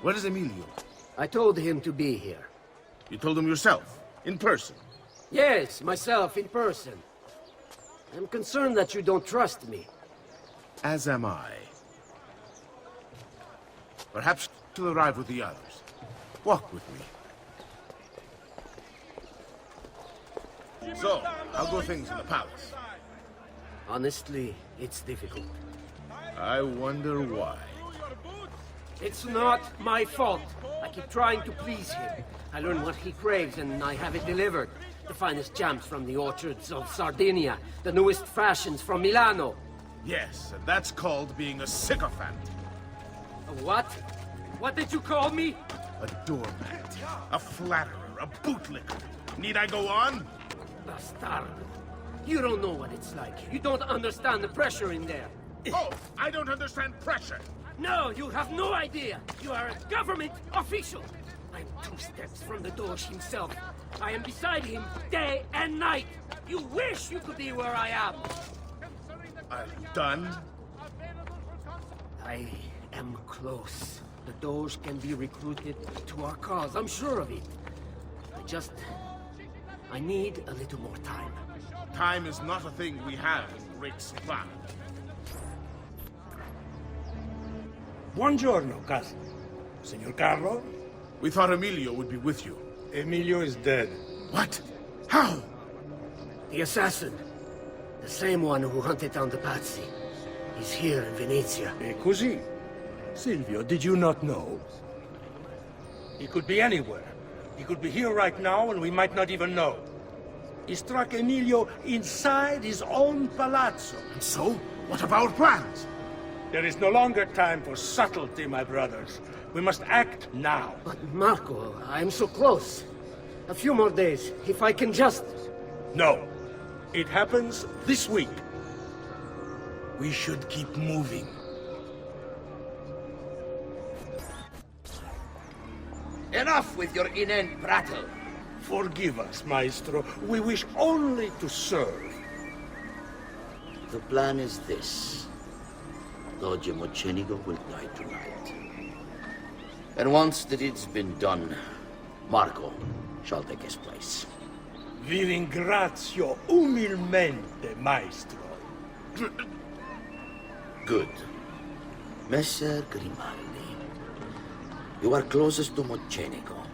Where is Emilio? I told him to be here. You told him yourself, in person. Yes, myself, in person. I'm concerned that you don't trust me. As am I. Perhaps you'll arrive with the others. Walk with me. So, how go things in the palace? Honestly, it's difficult. I wonder why. It's not my fault. I keep trying to please him. I learn what he craves and I have it delivered. The finest jams from the orchards of Sardinia. The newest fashions from Milano. Yes, and that's called being a sycophant. A what? What did you call me? A doormat. A flatterer. A bootlicker. Need I go on? Bastardo. You don't know what it's like. You don't understand the pressure in there. Oh, I don't understand pressure. No, you have no idea. You are a government official. I'm 2 steps from the Doge himself. I am beside him day and night. You wish you could be where I am. Are you done? I am close. The Doge can be recruited to our cause. I'm sure of it. I need a little more time. Time is not a thing we have in great supply. Buongiorno, cousin. Signor Carlo? We thought Emilio would be with you. Emilio is dead. What? How? The assassin. The same one who hunted down the Pazzi. He's here in Venezia. E così? Silvio, did you not know? He could be anywhere. He could be here right now and we might not even know. He struck Emilio inside his own palazzo. And so? What of our plans? There is no longer time for subtlety, my brothers. We must act now. But Marco, I'm so close. A few more days, if I can just... No. It happens this week. We should keep moving. Enough with your inane prattle. Forgive us, Maestro. We wish only to serve. The plan is this. Doge Mocenigo will die tonight. And once the deed's been done, Marco shall take his place. Vi ringrazio umilmente, Maestro. Good. Messer Grimaldi, you are closest to Mocenigo.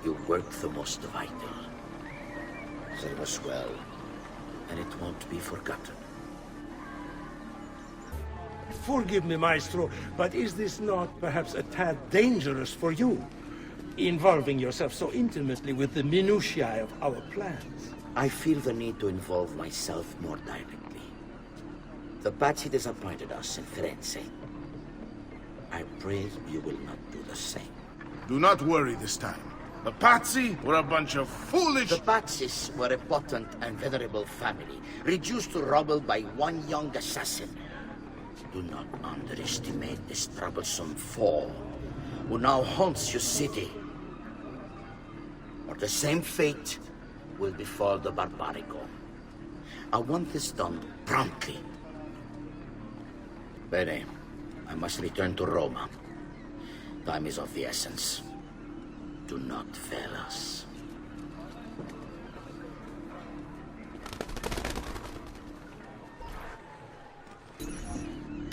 You work the most vital. Serve us well, and it won't be forgotten. Forgive me, Maestro, but is this not perhaps a tad dangerous for you? Involving yourself so intimately with the minutiae of our plans. I feel the need to involve myself more directly. The Pazzi disappointed us in Firenze. I pray you will not do the same. Do not worry this time. The Pazzi were a bunch of foolish... The Pazzis were a potent and venerable family, reduced to rubble by one young assassin. Do not underestimate this troublesome foe, who now haunts your city. Or the same fate will befall the Barbarigo. I want this done promptly. Bene, I must return to Roma. Time is of the essence. Do not fail us.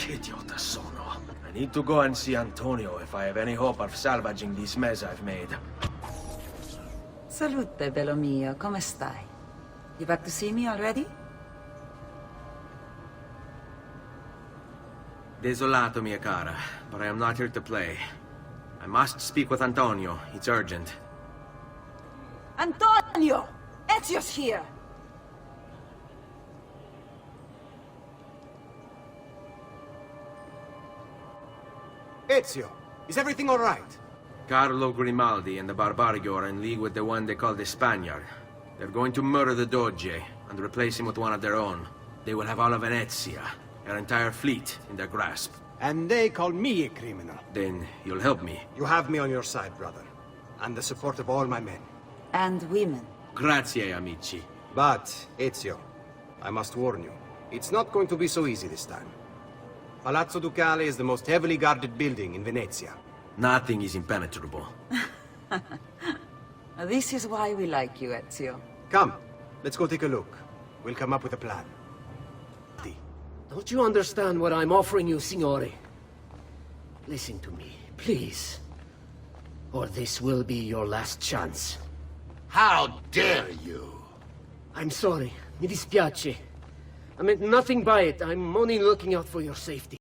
Idiota sono. I need to go and see Antonio if I have any hope of salvaging this mess I've made. Salute, bello mio. Come stai? You back to see me already? Desolato, mia cara, but I am not here to play. I must speak with Antonio. It's urgent. Antonio! Ezio's here! Ezio, is everything all right? Carlo Grimaldi and the Barbarigo are in league with the one they call the Spaniard. They're going to murder the Doge and replace him with one of their own. They will have all of Venezia, Your entire fleet in their grasp. And they call me a criminal. Then you'll help me. You have me on your side, brother. And the support of all my men. And women. Grazie, amici. But, Ezio, I must warn you. It's not going to be so easy this time. Palazzo Ducale is the most heavily guarded building in Venezia. Nothing is impenetrable. This is why we like you, Ezio. Come, let's go take a look. We'll come up with a plan. Don't you understand what I'm offering you, Signore? Listen to me, please. Or this will be your last chance. How dare you? I'm sorry. Mi dispiace. I meant nothing by it. I'm only looking out for your safety.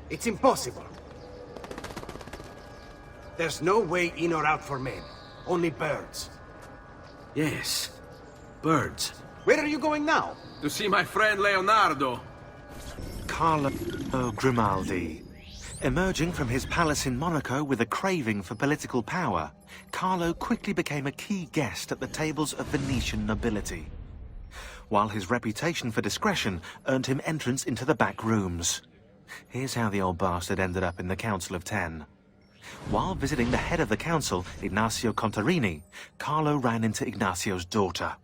It's impossible. There's no way in or out for men. Only birds. Yes. Birds. Where are you going now? To see my friend Leonardo. Carlo Grimaldi. Emerging from his palace in Monaco with a craving for political power, Carlo quickly became a key guest at the tables of Venetian nobility, while his reputation for discretion earned him entrance into the back rooms. Here's how the old bastard ended up in the Council of Ten. While visiting the head of the council, Ignazio Contarini, Carlo ran into Ignazio's daughter.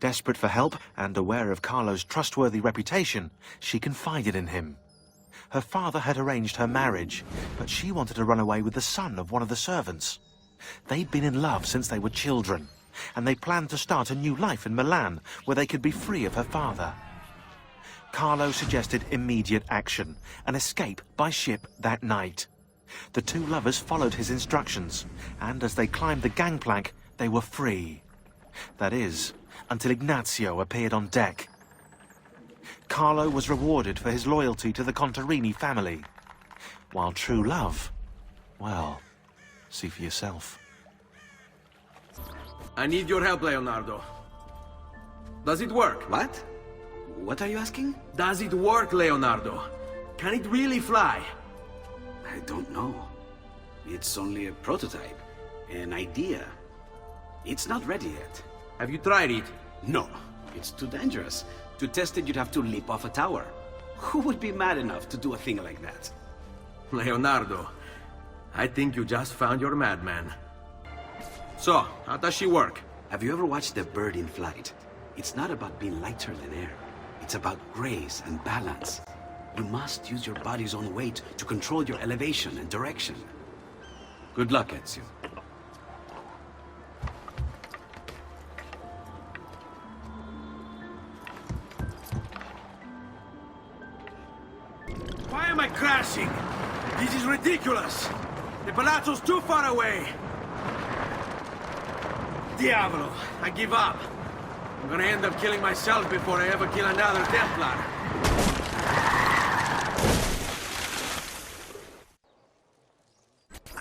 Desperate for help and aware of Carlo's trustworthy reputation, she confided in him. Her father had arranged her marriage, but she wanted to run away with the son of one of the servants. They'd been in love since they were children, and they planned to start a new life in Milan, where they could be free of her father. Carlo suggested immediate action, an escape by ship that night. The two lovers followed his instructions, and as they climbed the gangplank, they were free. That is, until Ignazio appeared on deck. Carlo was rewarded for his loyalty to the Contarini family, while true love, well, see for yourself. I need your help, Leonardo. Does it work? What? What are you asking? Does it work, Leonardo? Can it really fly? I don't know. It's only a prototype, an idea. It's not ready yet. Have you tried it? No, it's too dangerous. To test it, you'd have to leap off a tower. Who would be mad enough to do a thing like that? Leonardo, I think you just found your madman. So, how does she work? Have you ever watched a bird in flight? It's not about being lighter than air. It's about grace and balance. You must use your body's own weight to control your elevation and direction. Good luck, Ezio. Why am I crashing? This is ridiculous. The palazzo's too far away. Diavolo, I give up. I'm gonna end up killing myself before I ever kill another Templar.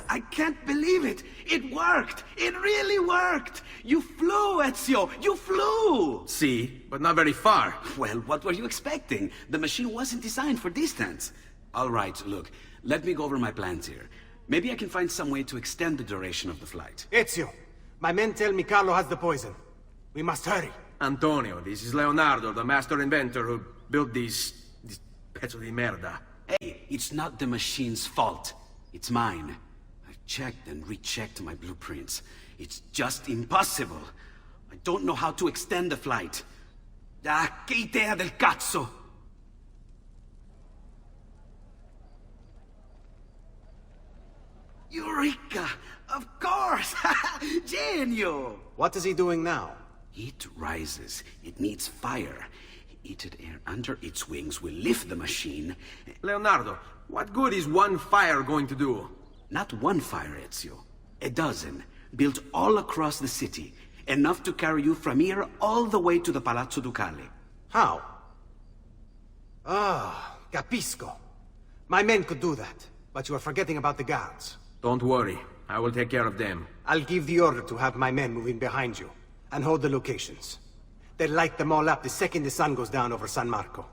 I can't believe it! It worked! It really worked! You flew, Ezio! You flew! See, but not very far. Well, what were you expecting? The machine wasn't designed for distance. All right, look, let me go over my plans here. Maybe I can find some way to extend the duration of the flight. Ezio, my men tell me Carlo has the poison. We must hurry. Antonio, this is Leonardo, the master inventor who built these pezzo di merda. Hey, it's not the machine's fault. It's mine. I've checked and rechecked my blueprints. It's just impossible. I don't know how to extend the flight. Ah, che idea del cazzo! Eureka! Of course! Genio! What is he doing now? It rises. It needs fire. Heated air under its wings will lift the machine. Leonardo, what good is one fire going to do? Not one fire, Ezio. A dozen, built all across the city. Enough to carry you from here all the way to the Palazzo Ducale. How? Ah, capisco. My men could do that, but you are forgetting about the guards. Don't worry, I will take care of them. I'll give the order to have my men move in behind you, and hold the locations. They'll light them all up the second the sun goes down over San Marco.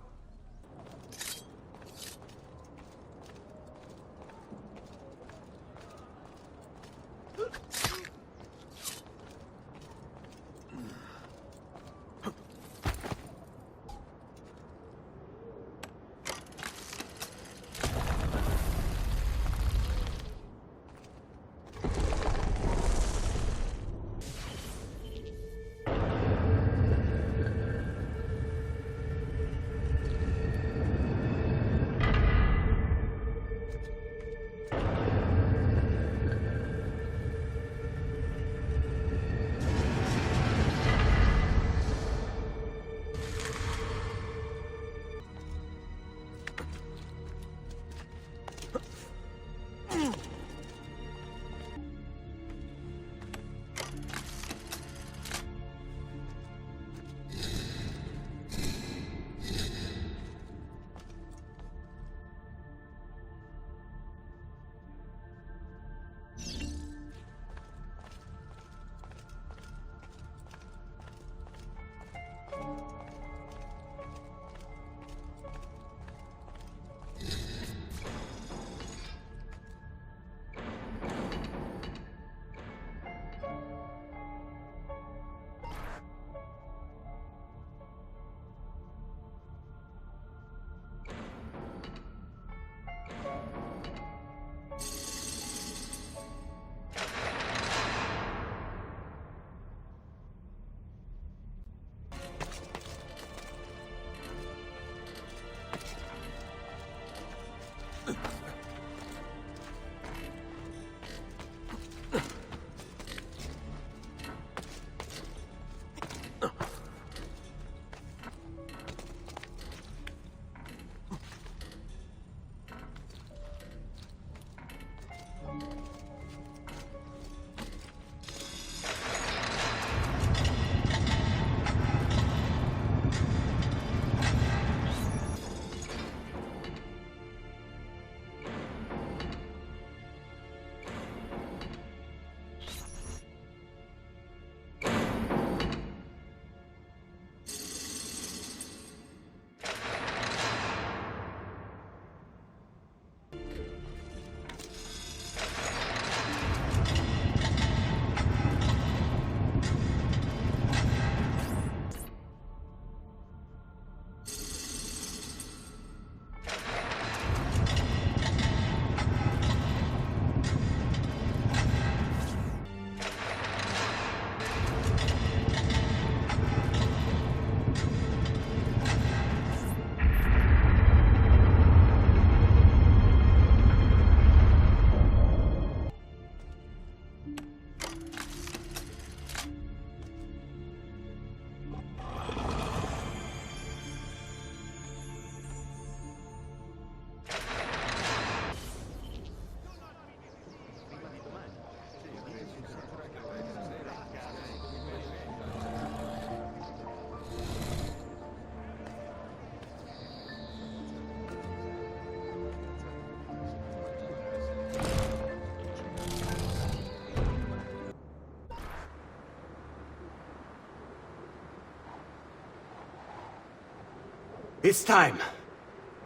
It's time.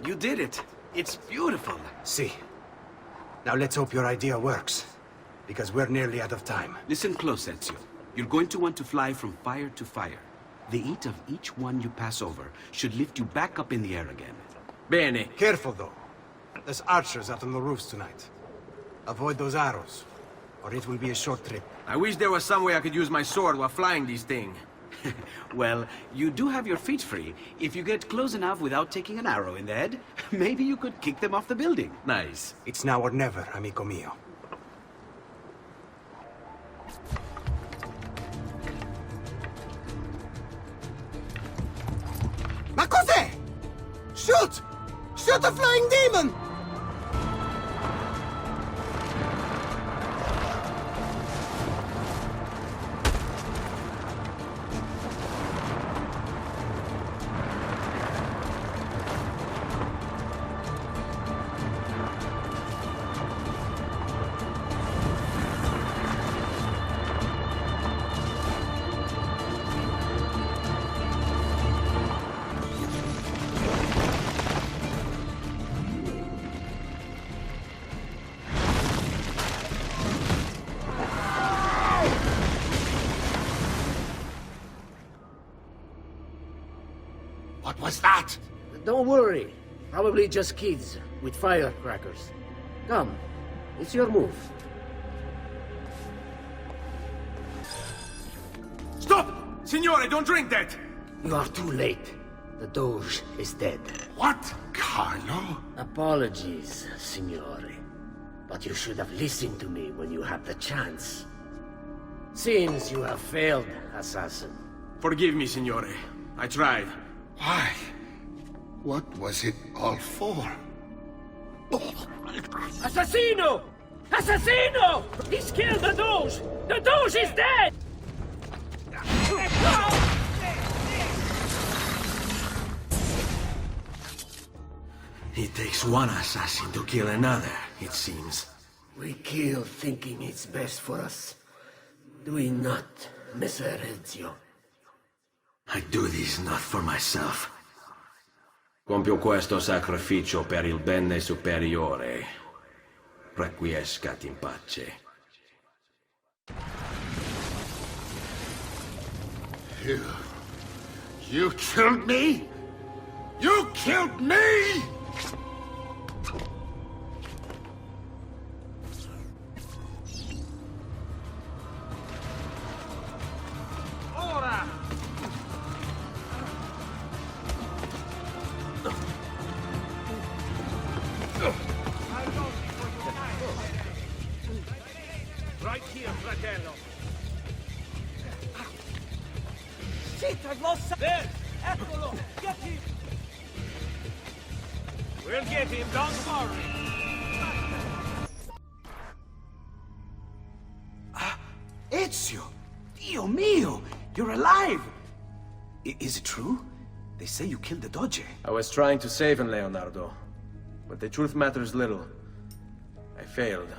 You did it. It's beautiful. See. Now let's hope your idea works. Because we're nearly out of time. Listen close, Ezio. You're going to want to fly from fire to fire. The heat of each one you pass over should lift you back up in the air again. Bene. Careful, though. There's archers out on the roofs tonight. Avoid those arrows, or it will be a short trip. I wish there was some way I could use my sword while flying this thing. Well, you do have your feet free. If you get close enough without taking an arrow in the head, maybe you could kick them off the building. Nice. It's now or never, amico mio. Ma cos'è? Shoot! Shoot the flying demon! What was that? Don't worry. Probably just kids with firecrackers. Come, it's your move. Stop! Signore, don't drink that! You are too late. The Doge is dead. What? Carlo? Apologies, Signore. But you should have listened to me when you had the chance. Seems you have failed, assassin. Forgive me, Signore. I tried. Why? What was it all for? Assassino! Assassino! He's killed the Doge! The Doge is dead! It takes one assassin to kill another, it seems. We kill thinking it's best for us. Do we not, Messer Ezio? I do this not for myself. Compio questo sacrificio per il bene superiore. Requiescat in pace. You killed me? You killed me? Right here, fratello. Shit, I've lost... There! Eccolo! Get him! We'll get him, don't worry. Ezio! Dio mio! You're alive! Is it true? They say you killed the Doge. I was trying to save him, Leonardo. But the truth matters little. I failed.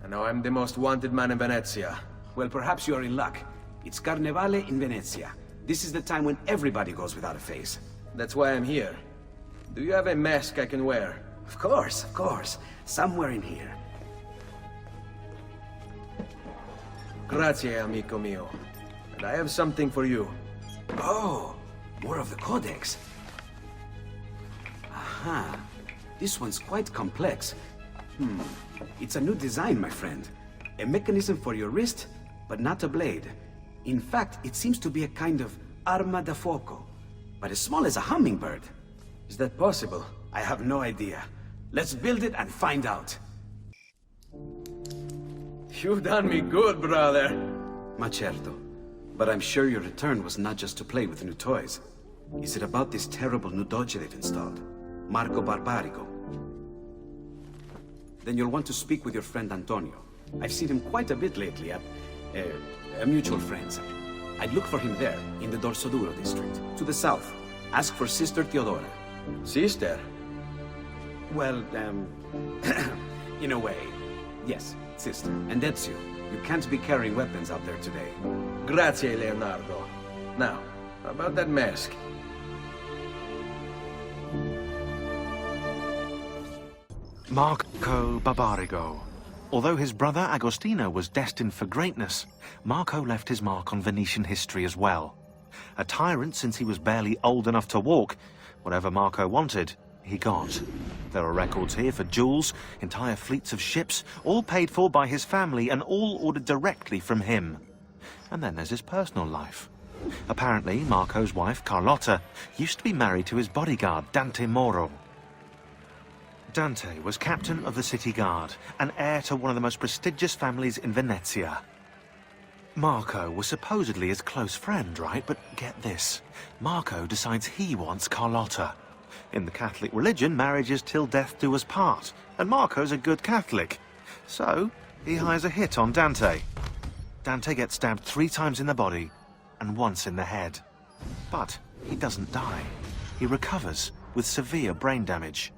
And now I'm the most wanted man in Venezia. Well, perhaps you're in luck. It's Carnevale in Venezia. This is the time when everybody goes without a face. That's why I'm here. Do you have a mask I can wear? Of course, of course. Somewhere in here. Grazie, amico mio. And I have something for you. Oh, more of the Codex. Aha. This one's quite complex. It's a new design, my friend. A mechanism for your wrist, but not a blade. In fact, it seems to be a kind of arma da fuoco, but as small as a hummingbird. Is that possible? I have no idea. Let's build it and find out. You've done me good, brother. Ma certo. But I'm sure your return was not just to play with new toys. Is it about this terrible new Doge they've installed? Marco Barbarigo? Then you'll want to speak with your friend Antonio. I've seen him quite a bit lately at... mutual friends. I'd look for him there, in the Dorsoduro district, to the south. Ask for Sister Theodora. Sister? Well, in a way, yes, sister. And Ezio, you can't be carrying weapons out there today. Grazie, Leonardo. Now, about that mask. Marco Barbarigo. Although his brother Agostino was destined for greatness, Marco left his mark on Venetian history as well. A tyrant since he was barely old enough to walk, whatever Marco wanted, he got. There are records here for jewels, entire fleets of ships, all paid for by his family and all ordered directly from him. And then there's his personal life. Apparently, Marco's wife, Carlotta, used to be married to his bodyguard, Dante Moro. Dante was captain of the city guard and heir to one of the most prestigious families in Venezia. Marco was supposedly his close friend, right? But get this, Marco decides he wants Carlotta. In the Catholic religion, marriage is till death do us part, and Marco's a good Catholic. So, he hires a hit on Dante. Dante gets stabbed 3 times in the body and once in the head. But he doesn't die. He recovers with severe brain damage.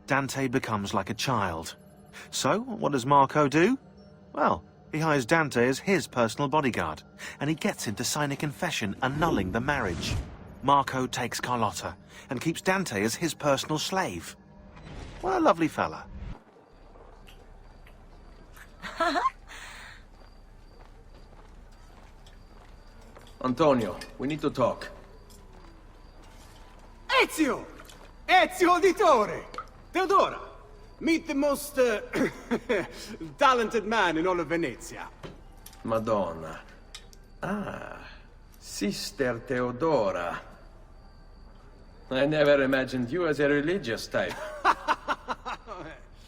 Dante becomes like a child. So, what does Marco do? Well, he hires Dante as his personal bodyguard, and he gets him to sign a confession annulling the marriage. Marco takes Carlotta and keeps Dante as his personal slave. What a lovely fella. Antonio, we need to talk. Ezio! Ezio Auditore! Teodora! Meet the most talented man in all of Venezia. Madonna. Ah, Sister Teodora. I never imagined you as a religious type.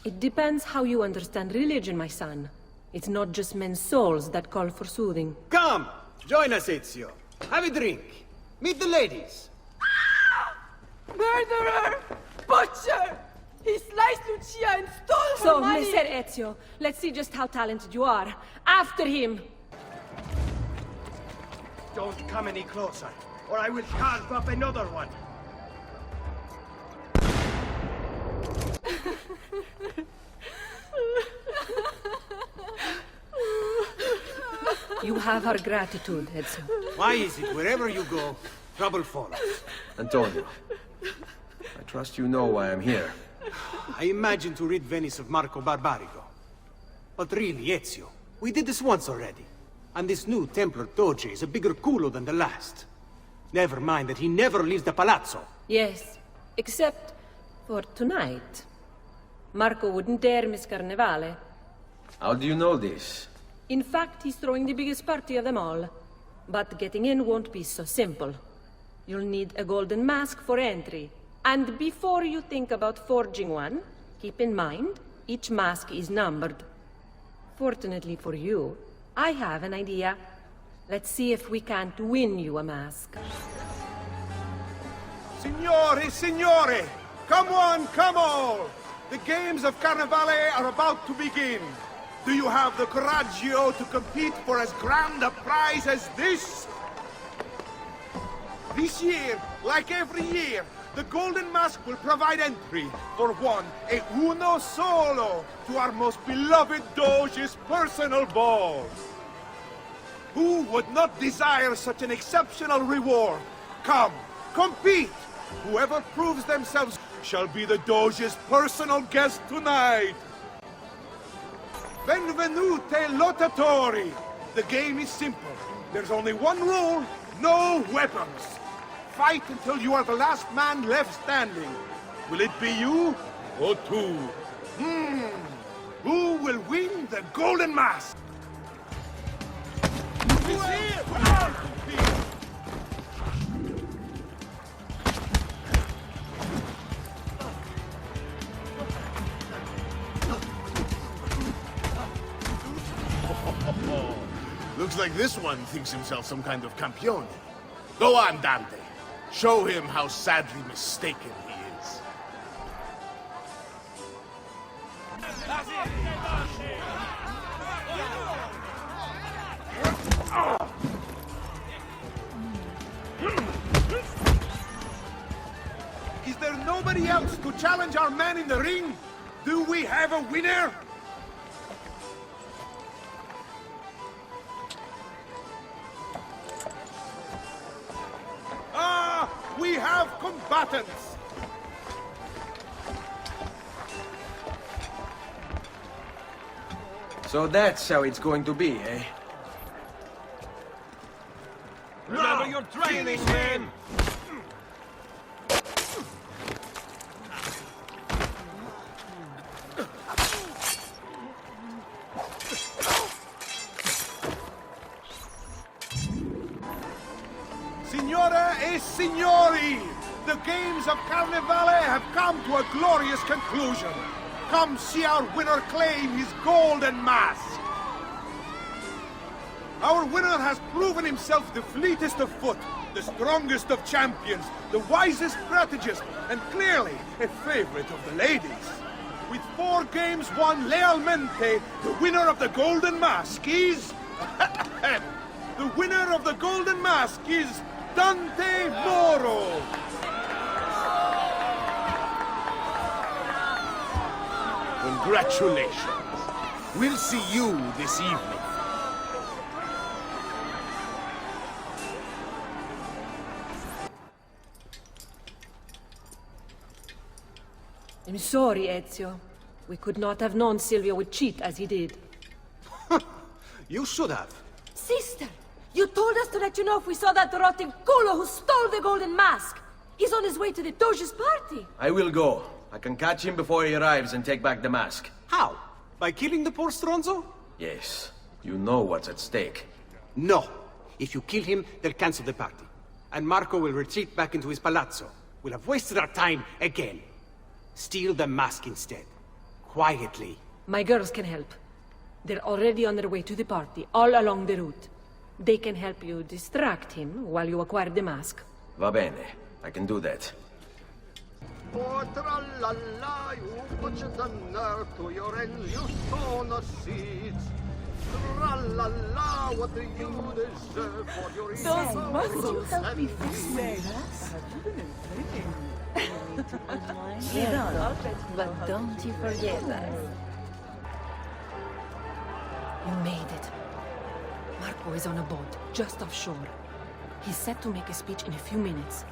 It depends how you understand religion, my son. It's not just men's souls that call for soothing. Come! Join us, Ezio. Have a drink. Meet the ladies. Murderer! Butcher! He sliced Lucia and stole her So, money! Messer Ezio, let's see just how talented you are. After him! Don't come any closer, or I will carve up another one. You have our gratitude, Ezio. Why is it wherever you go, trouble follows? Antonio, I trust you know why I'm here. I imagine to rid Venice of Marco Barbarigo. But really, Ezio, we did this once already. And this new Templar Doge is a bigger culo than the last. Never mind that he never leaves the palazzo. Yes, except for tonight. Marco wouldn't dare miss Carnevale. How do you know this? In fact, he's throwing the biggest party of them all. But getting in won't be so simple. You'll need a golden mask for entry. And before you think about forging one, keep in mind, each mask is numbered. Fortunately for you, I have an idea. Let's see if we can't win you a mask. Signori, signore! Come on, come all! The games of Carnevale are about to begin. Do you have the coraggio to compete for as grand a prize as this? This year, like every year, the Golden Mask will provide entry for one, e uno solo, to our most beloved Doge's personal ball. Who would not desire such an exceptional reward? Come, compete! Whoever proves themselves shall be the Doge's personal guest tonight. Benvenute lottatori! The game is simple. There's only one rule, no weapons. Fight until you are the last man left standing. Will it be you or two? Who will win the Golden Mask? Who's here? Looks like this one thinks himself some kind of campione. Go on, Dante. Show him how sadly mistaken he is. Is there nobody else to challenge our man in the ring? Do we have a winner? We have combatants! So that's how it's going to be, eh? Remember your training, man! Signore e signori, the games of Carnevale have come to a glorious conclusion. Come see our winner claim his golden mask. Our winner has proven himself the fleetest of foot, the strongest of champions, the wisest strategist, and clearly a favorite of the ladies. With 4 games won lealmente, the winner of the golden mask is... the winner of the golden mask is Dante Moro. Congratulations. We'll see you this evening. I'm sorry, Ezio. We could not have known Silvio would cheat as he did. You should have. Sister, you told us to let you know if we saw that rotten culo who stole the golden mask. He's on his way to the Doge's party. I will go. I can catch him before he arrives and take back the mask. How? By killing the poor Stronzo? Yes. You know what's at stake. No. If you kill him, they'll cancel the party. And Marco will retreat back into his palazzo. We'll have wasted our time again. Steal the mask instead. Quietly. My girls can help. They're already on their way to the party, all along the route. They can help you distract him while you acquire the mask. Va bene. I can do that. Oh, tra-la-la, you put the nerve to your end, you sow no seeds. Tra-la-la, what do you deserve for your Those muscles have been But don't you forget us. You made it. Marco is on a boat, just offshore. He's set to make a speech in a few minutes.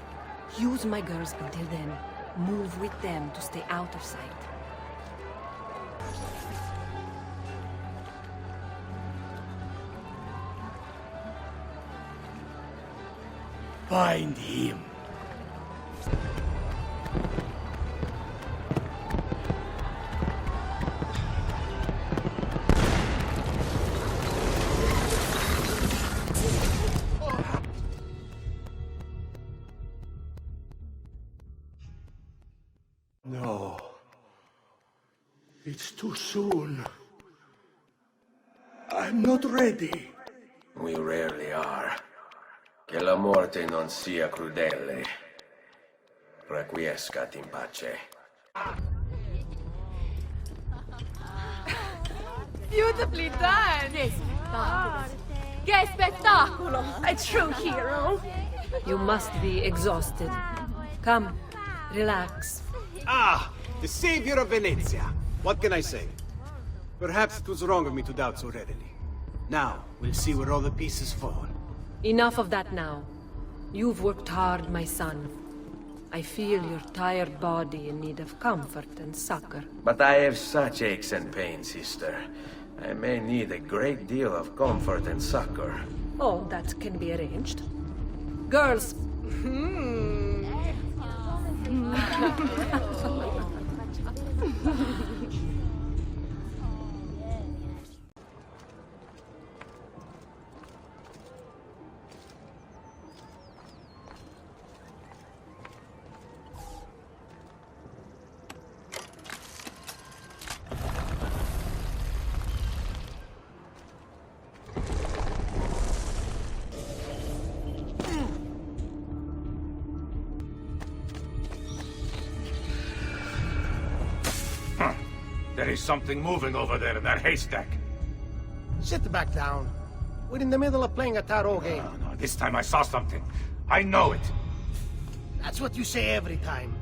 Use my girls until then. Move with them to stay out of sight. Find him. No. It's too soon. I'm not ready. We rarely are. Che la morte non sia crudele. Requiescat in pace. Beautifully done! Yes, che spettacolo! A true hero! You must be exhausted. Come, relax. Ah! The savior of Venezia! What can I say? Perhaps it was wrong of me to doubt so readily. Now, we'll see where all the pieces fall. Enough of that now. You've worked hard, my son. I feel your tired body in need of comfort and succor. But I have such aches and pains, sister. I may need a great deal of comfort and succor. Oh, that can be arranged. Girls! There is something moving over there in that haystack. Sit back down. We're in the middle of playing a tarot game. No, this time I saw something. I know it. That's what you say every time.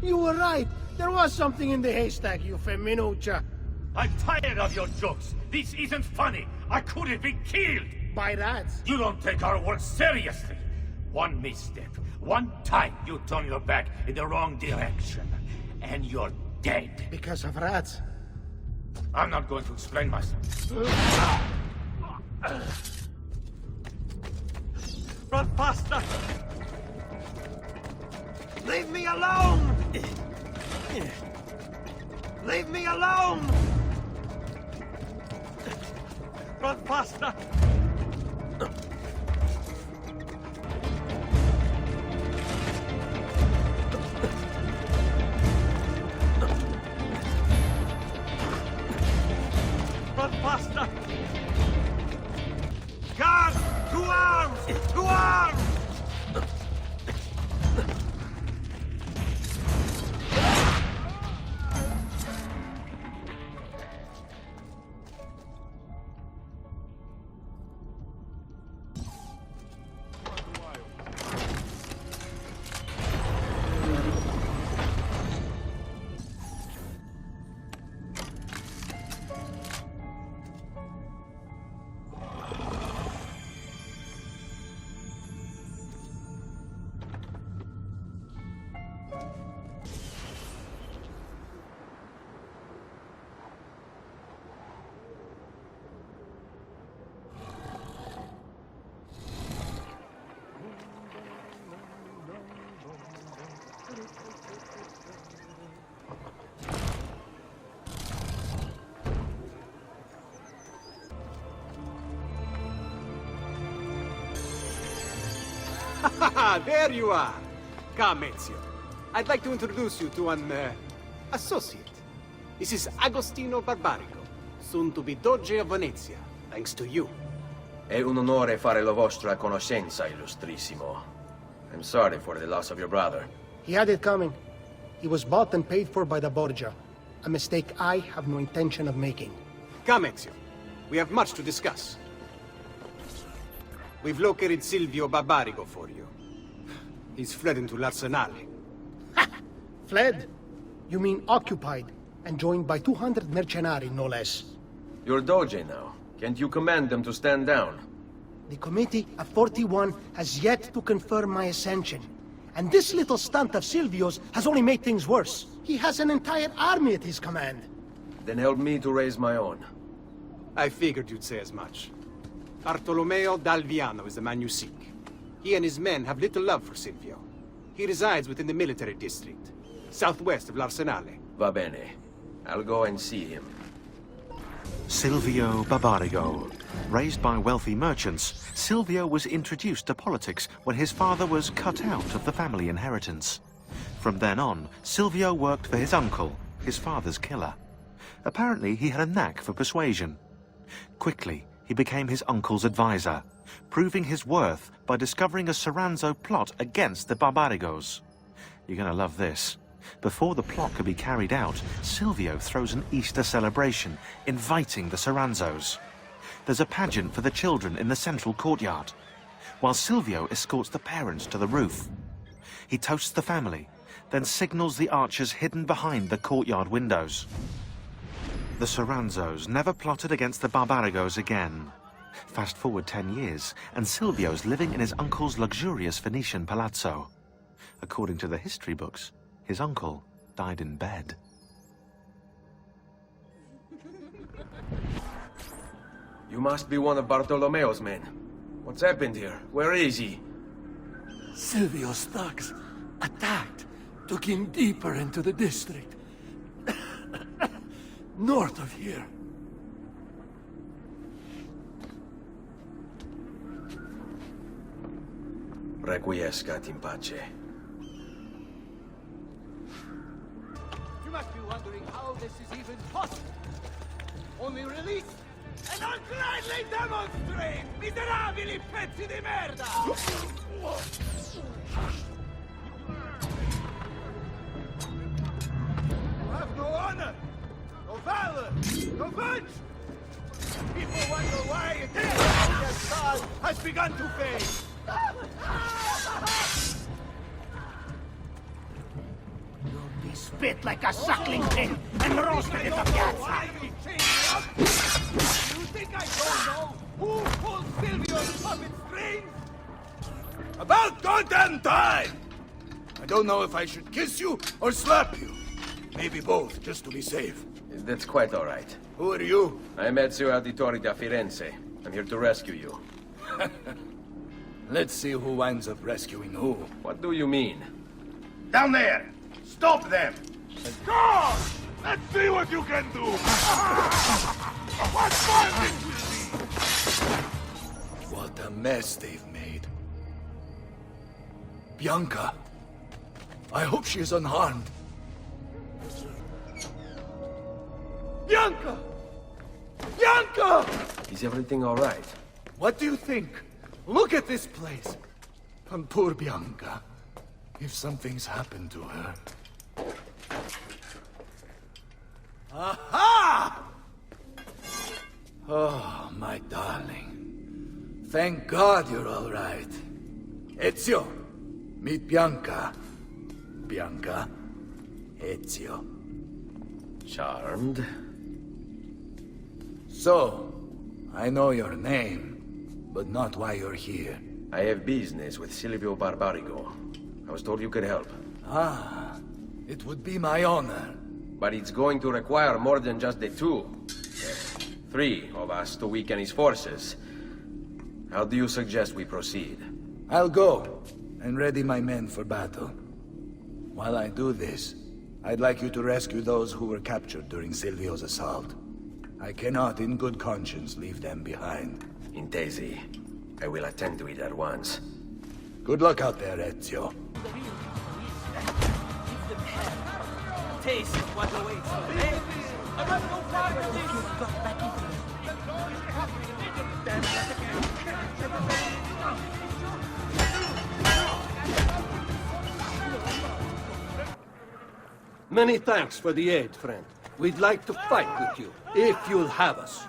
You were right. There was something in the haystack, you feminuccia. I'm tired of your jokes. This isn't funny. I could have been killed. By rats. You don't take our work seriously. One misstep, one time you turn your back in the wrong direction, and you're dead. Because of rats. I'm not going to explain myself. Run faster! Leave me alone! Leave me alone! Run faster! Run faster! Guard! To arms! To arms! There you are! Come, Ezio. I'd like to introduce you to an, associate. This is Agostino Barbarigo, soon to be Doge of Venezia, thanks to you. È un onore fare la vostra conoscenza, illustrissimo. I'm sorry for the loss of your brother. He had it coming. He was bought and paid for by the Borgia. A mistake I have no intention of making. Come, Ezio. We have much to discuss. We've located Silvio Barbarigo for you. He's fled into l'Arsenale. Ha! Fled? You mean occupied, and joined by 200 mercenari, no less. You're Doge now. Can't you command them to stand down? The Committee of 41 has yet to confirm my ascension. And this little stunt of Silvio's has only made things worse. He has an entire army at his command. Then help me to raise my own. I figured you'd say as much. Bartolomeo d'Alviano is the man you seek. He and his men have little love for Silvio. He resides within the military district, southwest of l'Arsenale. Va bene. I'll go and see him. Silvio Barbarigo. Raised by wealthy merchants, Silvio was introduced to politics when his father was cut out of the family inheritance. From then on, Silvio worked for his uncle, his father's killer. Apparently, he had a knack for persuasion. Quickly, he became his uncle's advisor, proving his worth by discovering a Soranzo plot against the Barbarigos. You're gonna love this. Before the plot could be carried out, Silvio throws an Easter celebration, inviting the Soranzos. There's a pageant for the children in the central courtyard, while Silvio escorts the parents to the roof. He toasts the family, then signals the archers hidden behind the courtyard windows. The Soranzos never plotted against the Barbarigos again. Fast forward 10 years, and Silvio's living in his uncle's luxurious Venetian palazzo. According to the history books, his uncle died in bed. You must be one of Bartolomeo's men. What's happened here? Where is he? Silvio's thugs attacked, took him deeper into the district. North of here. Requiescat in pace. You must be wondering how this is even possible. Only release, and I'll gladly demonstrate, miserabili pezzi di merda! You have no honor, no valor, no virtue! People wonder why it is that their cause has begun to fade. You'll be spit like a suckling pig and roasted in the piazza. You think I don't know who pulled Silvio's puppet strings? About goddamn time! I don't know if I should kiss you or slap you. Maybe both, just to be safe. That's quite all right. Who are you? I'm Ezio Auditore da Firenze. I'm here to rescue you. Let's see who winds up rescuing who. What do you mean? Down there! Stop them! Go! Let's see what you can do! What fun this will be! What a mess they've made. Bianca. I hope she is unharmed. Bianca! Bianca! Is everything all right? What do you think? Look at this place. And poor Bianca. If something's happened to her... Aha! Oh, my darling. Thank God you're all right. Ezio, meet Bianca. Bianca, Ezio. Charmed. So, I know your name, but not why you're here. I have business with Silvio Barbarigo. I was told you could help. Ah, it would be my honor. But it's going to require more than just the two. 3 of us to weaken his forces. How do you suggest we proceed? I'll go and ready my men for battle. While I do this, I'd like you to rescue those who were captured during Silvio's assault. I cannot in good conscience leave them behind. Intesi. I will attend to it at once. Good luck out there, Ezio. Taste of what awaits us, eh? I must go far with this! Many thanks for the aid, friend. We'd like to fight with you, if you'll have us.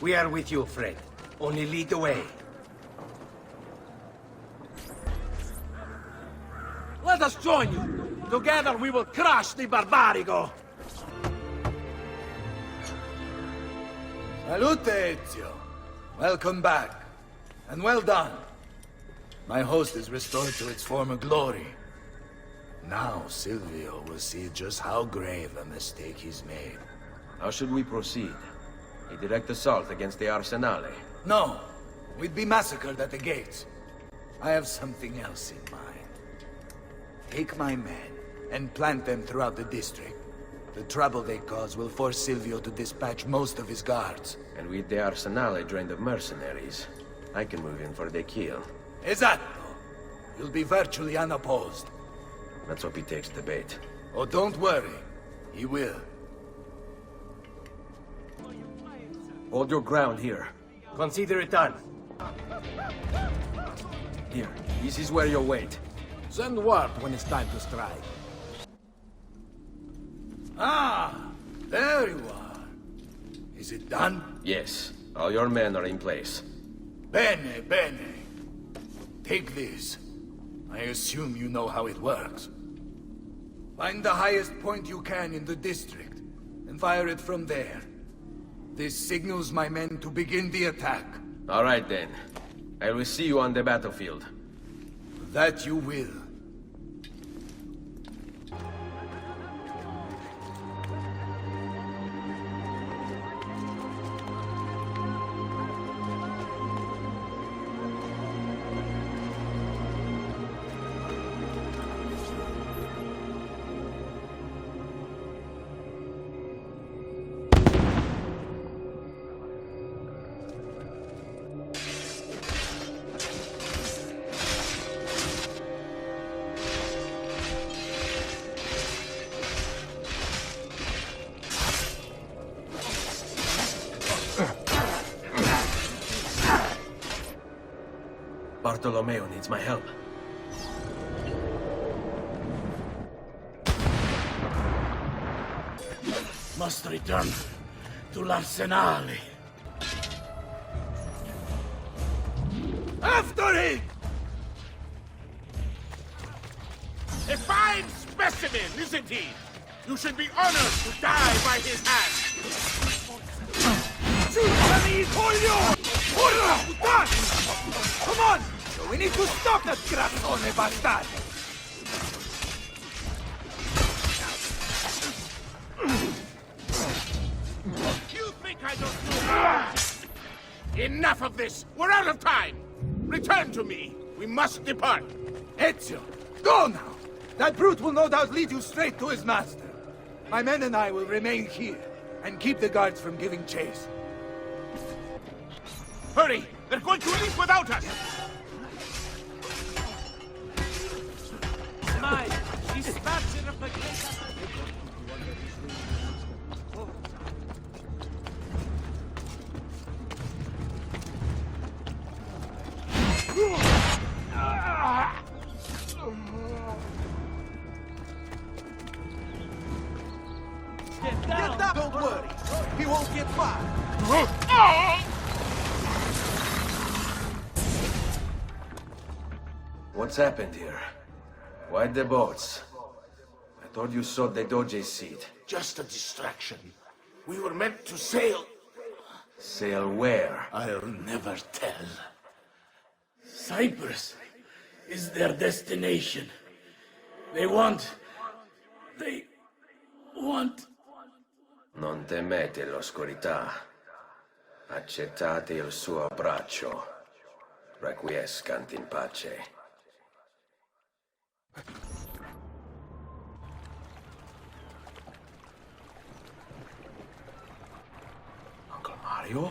We are with you, friend. Only lead the way. Let us join you. Together we will crush the Barbarigo. Salute, Ezio. Welcome back. And well done. My host is restored to its former glory. Now Silvio will see just how grave a mistake he's made. How should we proceed? A direct assault against the Arsenale? No. We'd be massacred at the gates. I have something else in mind. Take my men and plant them throughout the district. The trouble they cause will force Silvio to dispatch most of his guards. And with the Arsenale drained of mercenaries, I can move in for the kill. Esatto. You'll be virtually unopposed. Let's hope he takes the bait. Oh, don't worry. He will. Hold your ground here. Consider it done. Here, this is where you'll wait. Send word when it's time to strike. Ah, there you are. Is it done? Yes, all your men are in place. Bene, bene. Take this. I assume you know how it works. Find the highest point you can in the district, and fire it from there. This signals my men to begin the attack. All right then. I will see you on the battlefield. That you will. Bartolomeo needs my help. Must return to l'Arsenale. After it! A fine specimen, isn't he? You should be honored to die by his hand! Come on! We need to stop that grassone bastard! You think I don't know? Enough of this! We're out of time! Return to me! We must depart! Ezio, go now! That brute will no doubt lead you straight to his master. My men and I will remain here, and keep the guards from giving chase. Hurry! They're going to leave without us! Get down! Don't worry. He won't get far. What's happened here? Why the boats? I thought you saw the Doge's seat. Just a distraction. We were meant to sail. Sail where? I'll never tell. Cyprus is their destination. They want... Non temete l'oscurità. Accettate il suo abbraccio. Requiescant in pace. Uncle Mario?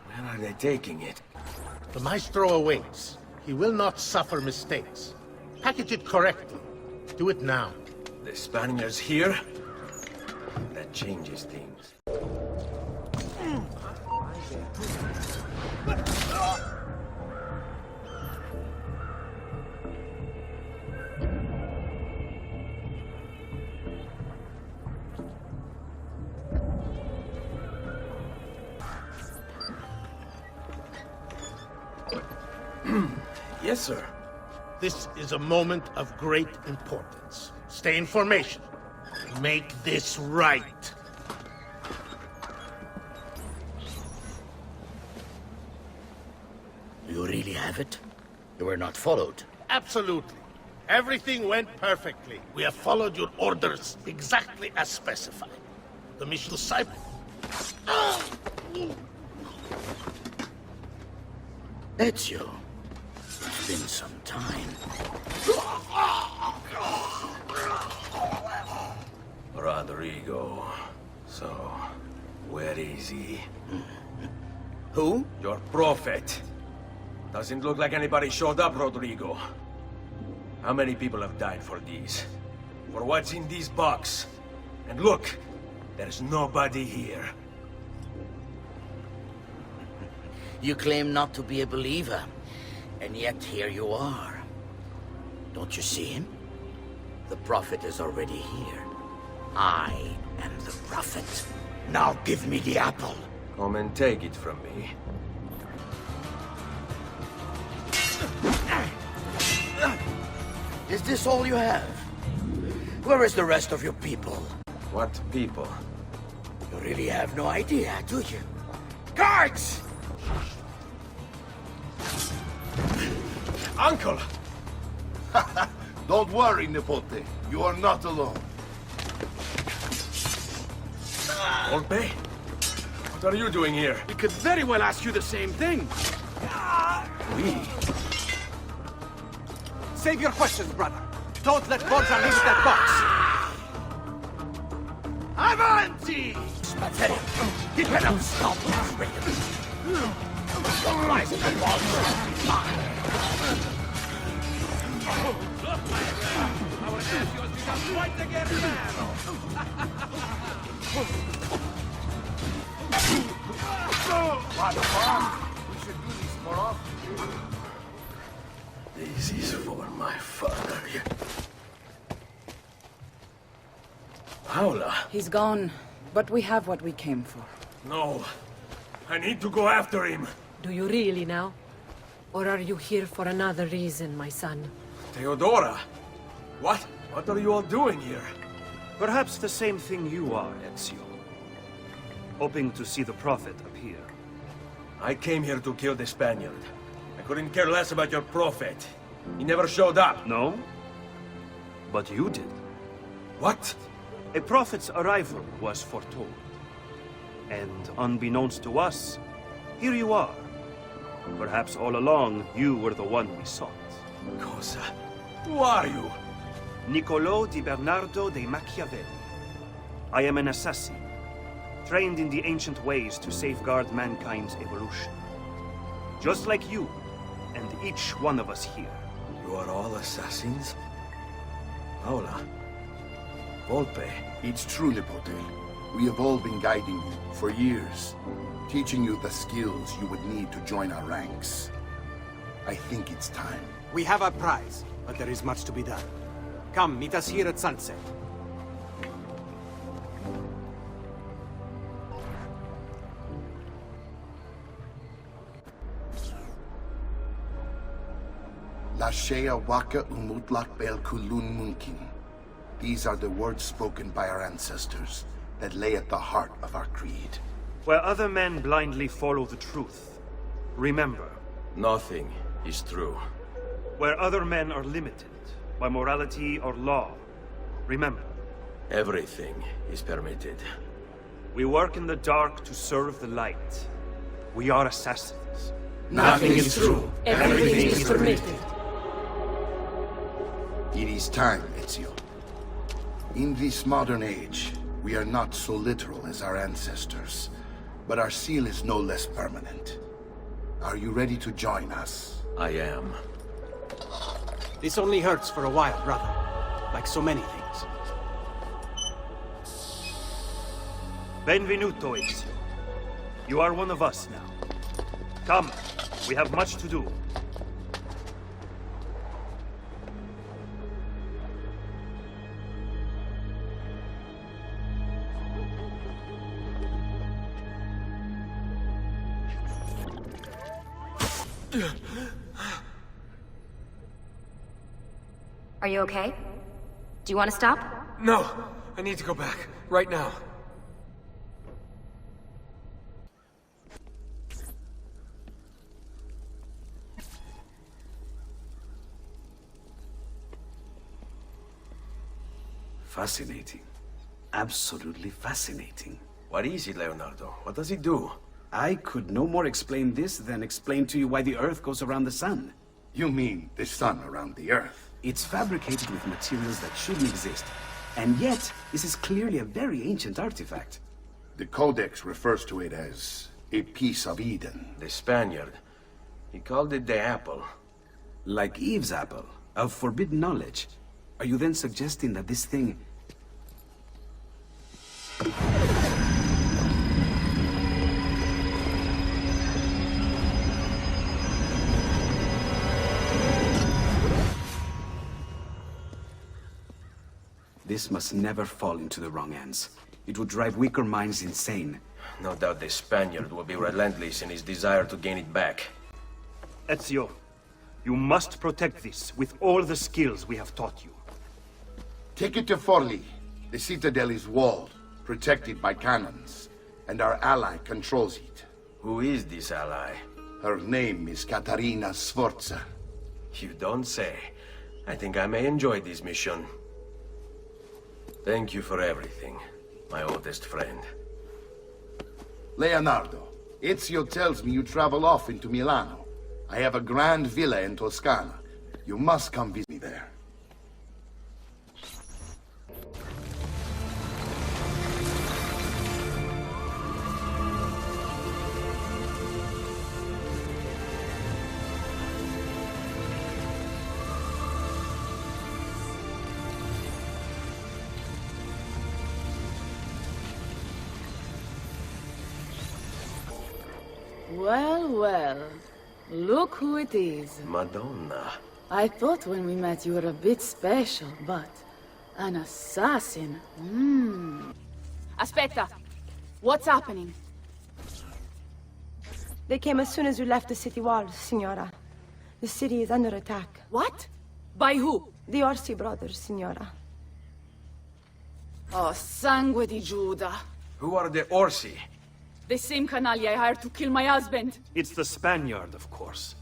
Where are they taking it? The Maestro awaits. He will not suffer mistakes. Package it correctly. Do it now. The Spaniards here? That changes things. Yes, sir. This is a moment of great importance. Stay in formation. Make this right. You really have it? You were not followed? Absolutely. Everything went perfectly. We have followed your orders exactly as specified. The mission to Cyprus. Ezio, it's been some time. Rodrigo. So, where is he? Who? Your prophet. Doesn't look like anybody showed up, Rodrigo. How many people have died for these? For what's in these box? And look, there's nobody here. You claim not to be a believer, and yet here you are. Don't you see him? The prophet is already here. I am the prophet. Now give me the apple. Come and take it from me. Is this all you have? Where is the rest of your people? What people? You really have no idea, do you? Guards! Uncle! Don't worry, Nipote. You are not alone. Volpe? What are you doing here? We could very well ask you the same thing. We? Save your questions, brother. Don't let Borgia leave that box. Avanti! Pathetic. You cannot stop us, Rick. Don't rise in the box. Our Ezio's become quite the guerrero! What fun! We should do this more often. This is for my father. Paula! He's gone, but we have what we came for. No. I need to go after him. Do you really now? Or are you here for another reason, my son? Theodora! What? What are you all doing here? Perhaps the same thing you are, Ezio. Hoping to see the Prophet appear. I came here to kill the Spaniard. I couldn't care less about your prophet. He never showed up. No? But you did. What? A prophet's arrival was foretold. And unbeknownst to us, here you are. Perhaps all along, you were the one we sought. Cosa? Who are you? Niccolò di Bernardo de Machiavelli. I am an assassin, trained in the ancient ways to safeguard mankind's evolution. Just like you, and each one of us here. You are all assassins? Paola? Volpe? It's true, Nipote. We have all been guiding you for years, teaching you the skills you would need to join our ranks. I think it's time. We have our prize, but there is much to be done. Come, meet us here at sunset. Lashea waka umutlak bel kulun munkin. These are the words spoken by our ancestors that lay at the heart of our creed. Where other men blindly follow the truth, remember. Nothing is true. Where other men are limited by morality or law, remember. Everything is permitted. We work in the dark to serve the light. We are assassins. Nothing is true. Everything is permitted. It is time, Ezio. In this modern age, we are not so literal as our ancestors, but our seal is no less permanent. Are you ready to join us? I am. This only hurts for a while, brother. Like so many things. Benvenuto, Ezio. You are one of us now. Come, we have much to do. Are you okay? Do you want to stop? No! I need to go back. Right now. Fascinating. Absolutely fascinating. What is it, Leonardo? What does it do? I could no more explain this than explain to you why the Earth goes around the Sun. You mean the sun around the Earth? It's fabricated with materials that shouldn't exist. And yet, this is clearly a very ancient artifact. The Codex refers to it as a piece of Eden. The Spaniard. He called it the apple. Like Eve's apple, of forbidden knowledge. Are you then suggesting that this thing... This must never fall into the wrong hands. It would drive weaker minds insane. No doubt the Spaniard will be relentless in his desire to gain it back. Ezio, you must protect this with all the skills we have taught you. Take it to Forli. The citadel is walled, protected by cannons, and our ally controls it. Who is this ally? Her name is Caterina Sforza. You don't say. I think I may enjoy this mission. Thank you for everything, my oldest friend. Leonardo, Ezio tells me you travel off into Milano. I have a grand villa in Toscana. You must come visit me there. Well, well. Look who it is. Madonna. I thought when we met you were a bit special, but... an assassin? Aspetta! What's happening? They came as soon as you left the city walls, Signora. The city is under attack. What? By who? The Orsi brothers, Signora. Oh, sangue di Giuda. Who are the Orsi? The same canaglia I hired to kill my husband. It's the Spaniard, of course.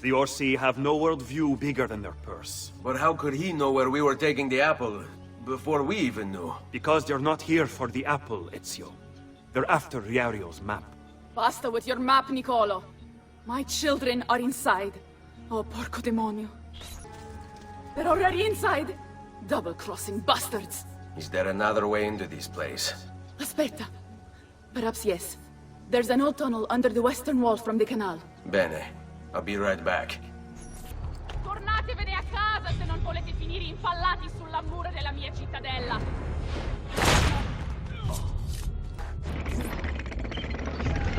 The Orsi have no worldview bigger than their purse. But how could he know where we were taking the apple before we even knew? Because they're not here for the apple, Ezio. They're after Riario's map. Basta with your map, Niccolo. My children are inside. Oh, porco demonio. They're already inside. Double-crossing bastards. Is there another way into this place? Aspetta. Perhaps yes. There's an old tunnel under the western wall from the canal. Bene. I'll be right back. Tornatevene a casa se non volete finire impallati sulla mura della mia cittadella.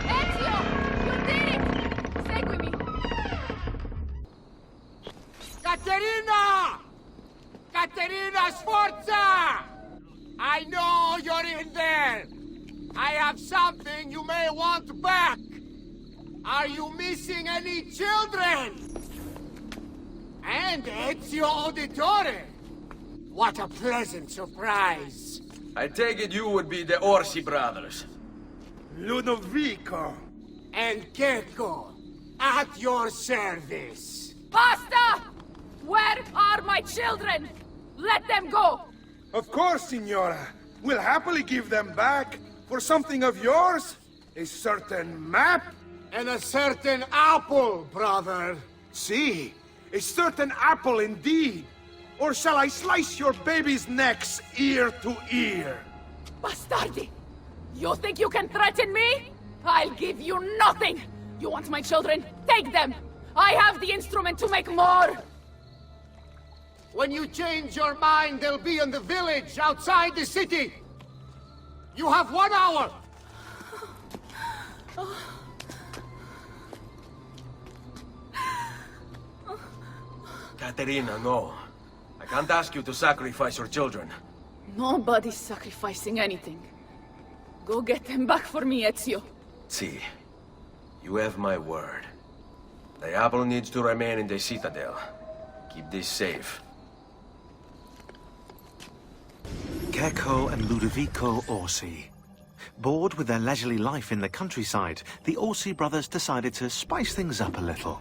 Ezio! You did it! Seguimi! Caterina! Caterina Sforza! I know you're in there! I have something you may want back! Are you missing any children? And Ezio Auditore! What a pleasant surprise! I take it you would be the Orsi brothers. Ludovico and Checco, at your service. Basta! Where are my children? Let them go! Of course, Signora. We'll happily give them back for something of yours. A certain map. And a certain apple, brother. See, a certain apple indeed. Or shall I slice your baby's necks ear to ear? Bastardi! You think you can threaten me? I'll give you nothing! You want my children? Take them! I have the instrument to make more! When you change your mind, they'll be in the village outside the city. You have 1 hour. Caterina, no. I can't ask you to sacrifice your children. Nobody's sacrificing anything. Go get them back for me, Ezio. See, you have my word. The apple needs to remain in the Citadel. Keep this safe. Checco and Ludovico Orsi. Bored with their leisurely life in the countryside, the Orsi brothers decided to spice things up a little.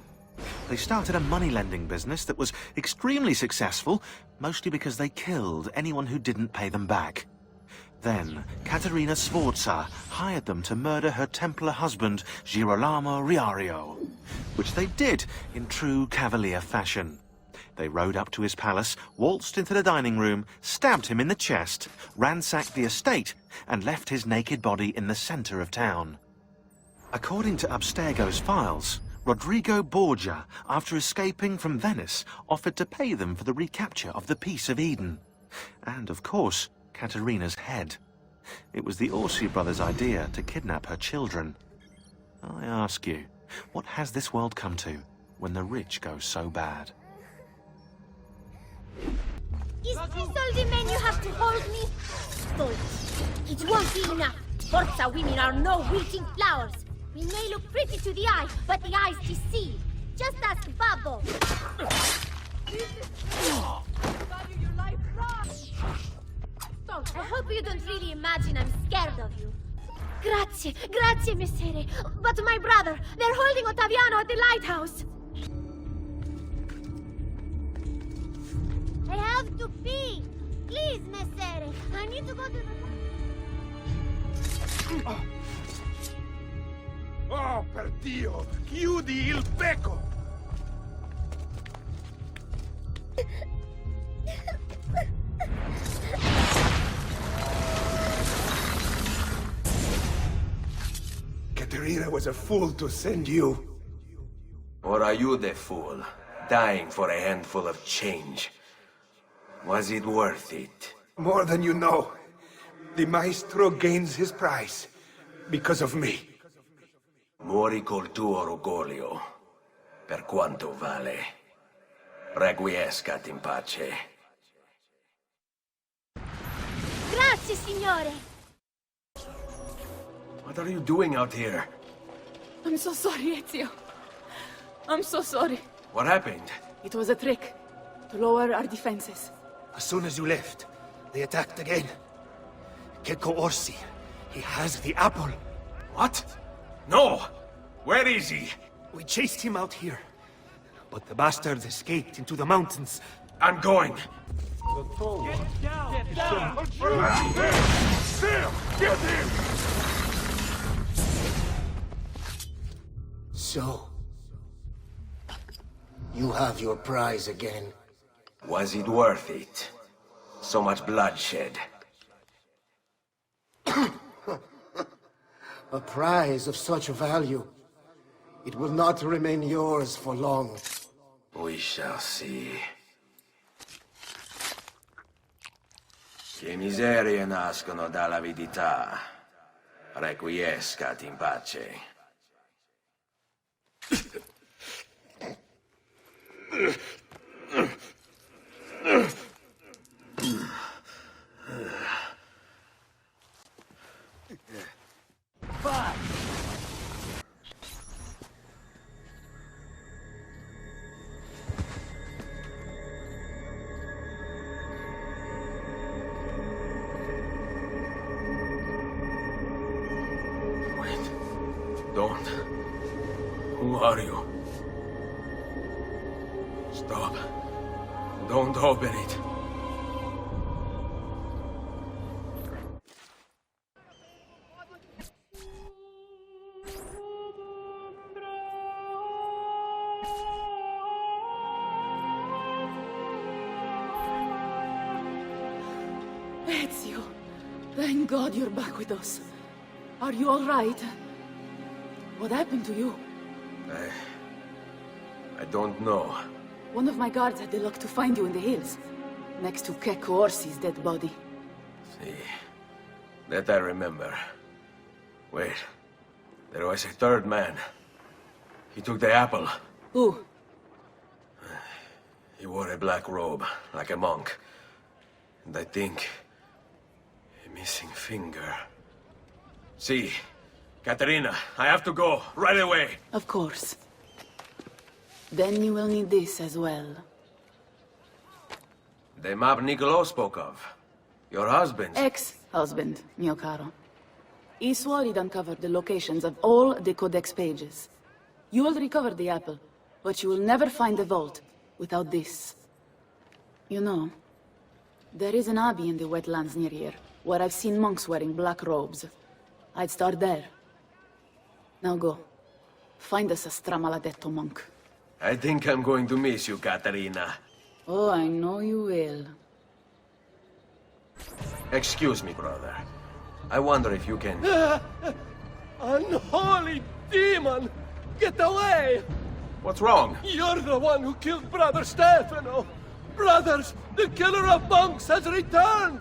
They started a money-lending business that was extremely successful, mostly because they killed anyone who didn't pay them back. Then, Caterina Sforza hired them to murder her Templar husband, Girolamo Riario, which they did in true cavalier fashion. They rode up to his palace, waltzed into the dining room, stabbed him in the chest, ransacked the estate, and left his naked body in the center of town. According to Abstergo's files, Rodrigo Borgia, after escaping from Venice, offered to pay them for the recapture of the Peace of Eden. And, of course, Caterina's head. It was the Orsi brothers' idea to kidnap her children. I ask you, what has this world come to when the rich go so bad? Is this all the men you have to hold me? Don't. It won't be enough. Forza women are no wilting flowers. We may look pretty to the eye, but the eyes deceive. Just ask Babbo. I hope you don't really imagine I'm scared of you. Grazie, grazie, messere. But my brother, they're holding Ottaviano at the lighthouse. I have to pee. Please, messere. I need to go to the... Oh, per Dio! Chiudi il becco! Caterina was a fool to send you. Or are you the fool, dying for a handful of change? Was it worth it? More than you know. The maestro gains his price because of me. Muori col tuo orgoglio, per quanto vale. Requiescat in pace. Grazie, signore. What are you doing out here? I'm so sorry, Ezio. I'm so sorry. What happened? It was a trick. to lower our defenses. As soon as you left, they attacked again. Keko Orsi, he has the apple. What? No! Where is he? We chased him out here, but the bastards escaped into the mountains. I'm going. Get him! So, you have your prize again. Was it worth it? So much bloodshed. A prize of such value. It will not remain yours for long. We shall see. Che miserie nascono dall'avidità. Requiescat in pace. Don't. Who are you? Stop. Don't open it. Ezio, thank God you're back with us. Are you all right? What happened to you? I don't know. One of my guards had the luck to find you in the hills, next to Keko Orsi's dead body. See, that I remember. Wait, there was a third man. He took the apple. Who? He wore a black robe, like a monk. And I think... a missing finger. See, Katerina, I have to go, right away. Of course. Then you will need this as well. The map Niccolo spoke of. Your husband's. Ex-husband, mio caro. He swore he'd uncover the locations of all the Codex pages. You will recover the apple, but you will never find the vault without this. You know, there is an abbey in the wetlands near here, where I've seen monks wearing black robes. I'd start there. Now go. Find us a Stramaladetto monk. I think I'm going to miss you, Katerina. Oh, I know you will. Excuse me, brother. I wonder if you can... Unholy demon! Get away! What's wrong? You're the one who killed Brother Stefano! Brothers, the killer of monks has returned!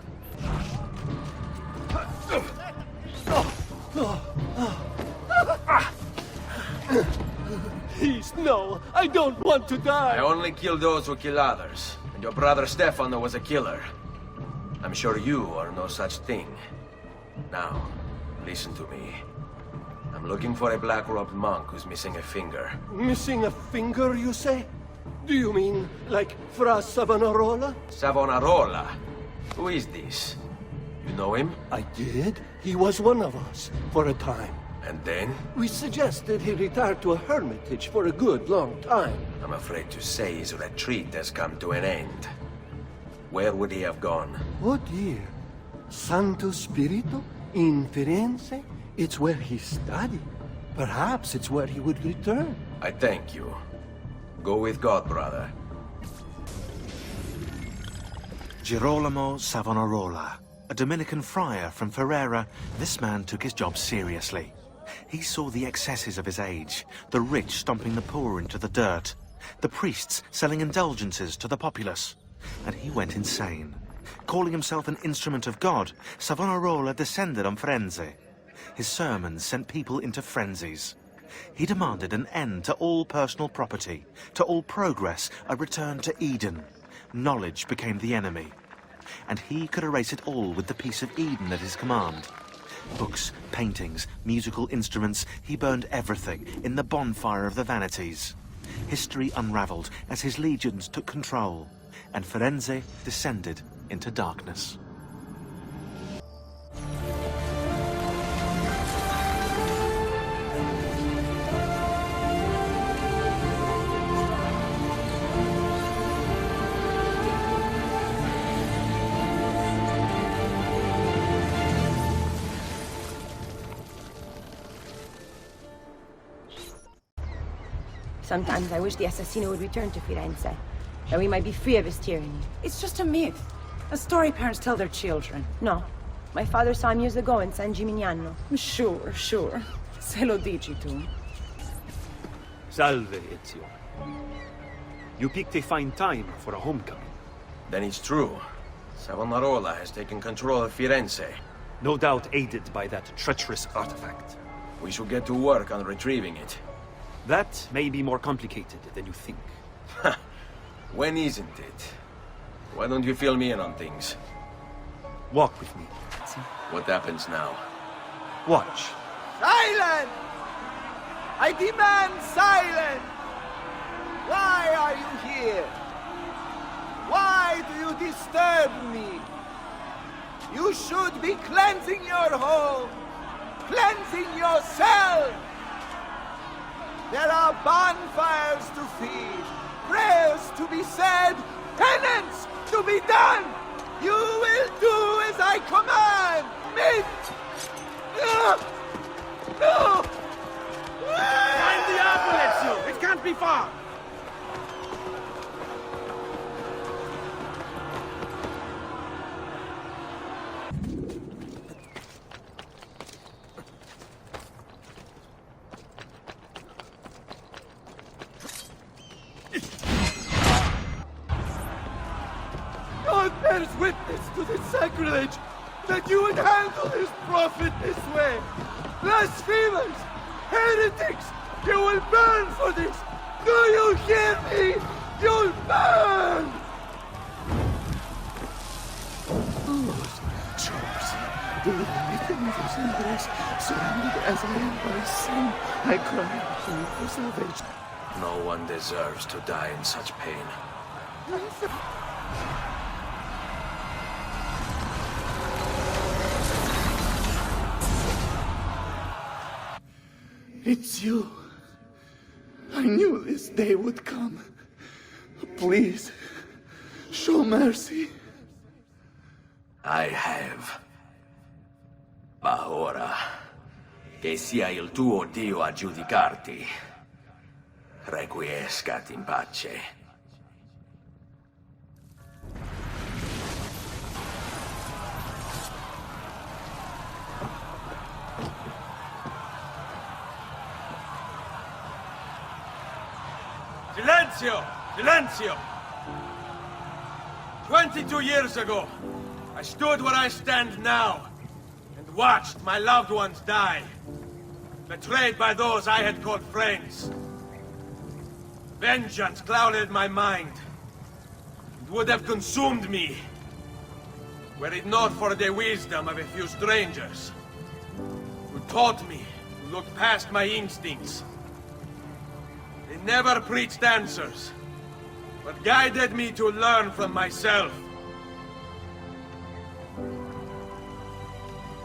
Please, no! I don't want to die! I only kill those who kill others. And your brother Stefano was a killer. I'm sure you are no such thing. Now, listen to me. I'm looking for a black-robed monk who's missing a finger. Missing a finger, you say? Do you mean like Fra Savonarola? Savonarola? Who is this? You know him? I did. He was one of us, for a time. And then? We suggested he retire to a hermitage for a good long time. I'm afraid to say his retreat has come to an end. Where would he have gone? Oh dear. Santo Spirito? In Firenze? It's where he studied. Perhaps it's where he would return. I thank you. Go with God, brother. Girolamo Savonarola, a Dominican friar from Ferrara, this man took his job seriously. He saw the excesses of his age, the rich stomping the poor into the dirt, the priests selling indulgences to the populace, and he went insane. Calling himself an instrument of God, Savonarola descended on Firenze. His sermons sent people into frenzies. He demanded an end to all personal property, to all progress, a return to Eden. Knowledge became the enemy, and he could erase it all with the piece of Eden at his command. Books, paintings, musical instruments, he burned everything in the bonfire of the vanities. history unravelled as his legions took control, and Firenze descended into darkness. Sometimes I wish the Assassino would return to Firenze, that we might be free of his tyranny. It's just a myth. A story parents tell their children. No. My father saw him years ago in San Gimignano. Sure, sure. Se lo dici tu. Salve, Ezio. You picked a fine time for a homecoming. Then it's true. Savonarola has taken control of Firenze. No doubt aided by that treacherous artifact. We should get to work on retrieving it. That may be more complicated than you think. When isn't it? Why don't you fill me in on things? Walk with me. What happens now? Watch. Silence! I demand silence! Why are you here? Why do you disturb me? You should be cleansing your home, cleansing yourself. There are bonfires to feed, prayers to be said, penance to be done. You will do as I command. No! Find the apple, Ezio! It can't be far! God bears witness to this sacrilege, that you would handle this prophet this way. Blasphemers! Heretics! You will burn for this! Do you hear me? You'll burn! Deliver me from this embrace, surrounded as I am by sin. I cry to you for salvation. No one deserves to die in such pain. It's you. I knew this day would come. Please, show mercy. I have. Ma ora, che sia il tuo Dio a giudicarti. Requiescat in pace. Silenzio! Silenzio! 22 years ago, I stood where I stand now, and watched my loved ones die, betrayed by those I had called friends. Vengeance clouded my mind, and would have consumed me, were it not for the wisdom of a few strangers, who taught me to look past my instincts. They never preached answers, but guided me to learn from myself.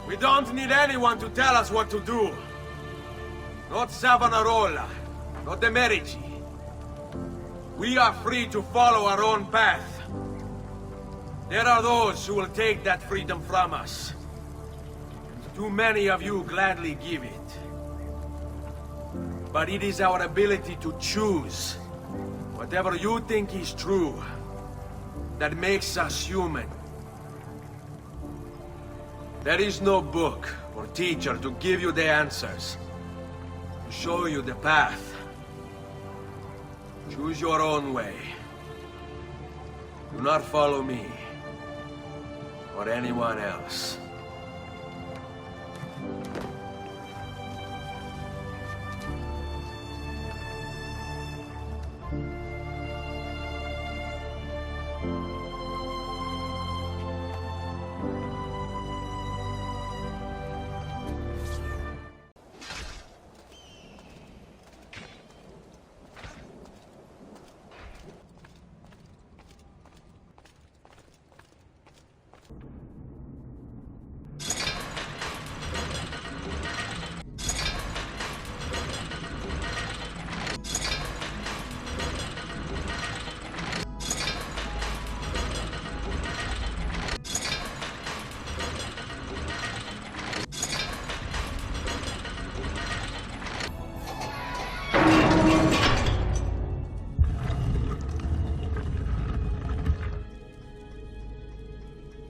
We don't need anyone to tell us what to do. Not Savonarola, not the Medici. We are free to follow our own path. There are those who will take that freedom from us. And too many of you gladly give it. But it is our ability to choose whatever you think is true that makes us human. There is no book or teacher to give you the answers, to show you the path. Choose your own way. Do not follow me or anyone else.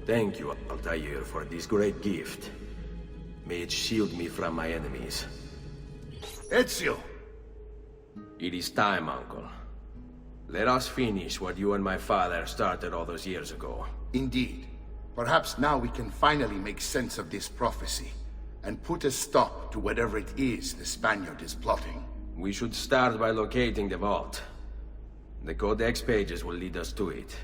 Thank you, Altair, for this great gift. May it shield me from my enemies. Ezio! It is time, Uncle. Let us finish what you and my father started all those years ago. Indeed. Perhaps now we can finally make sense of this prophecy, and put a stop to whatever it is the Spaniard is plotting. We should start by locating the vault. The Codex pages will lead us to it.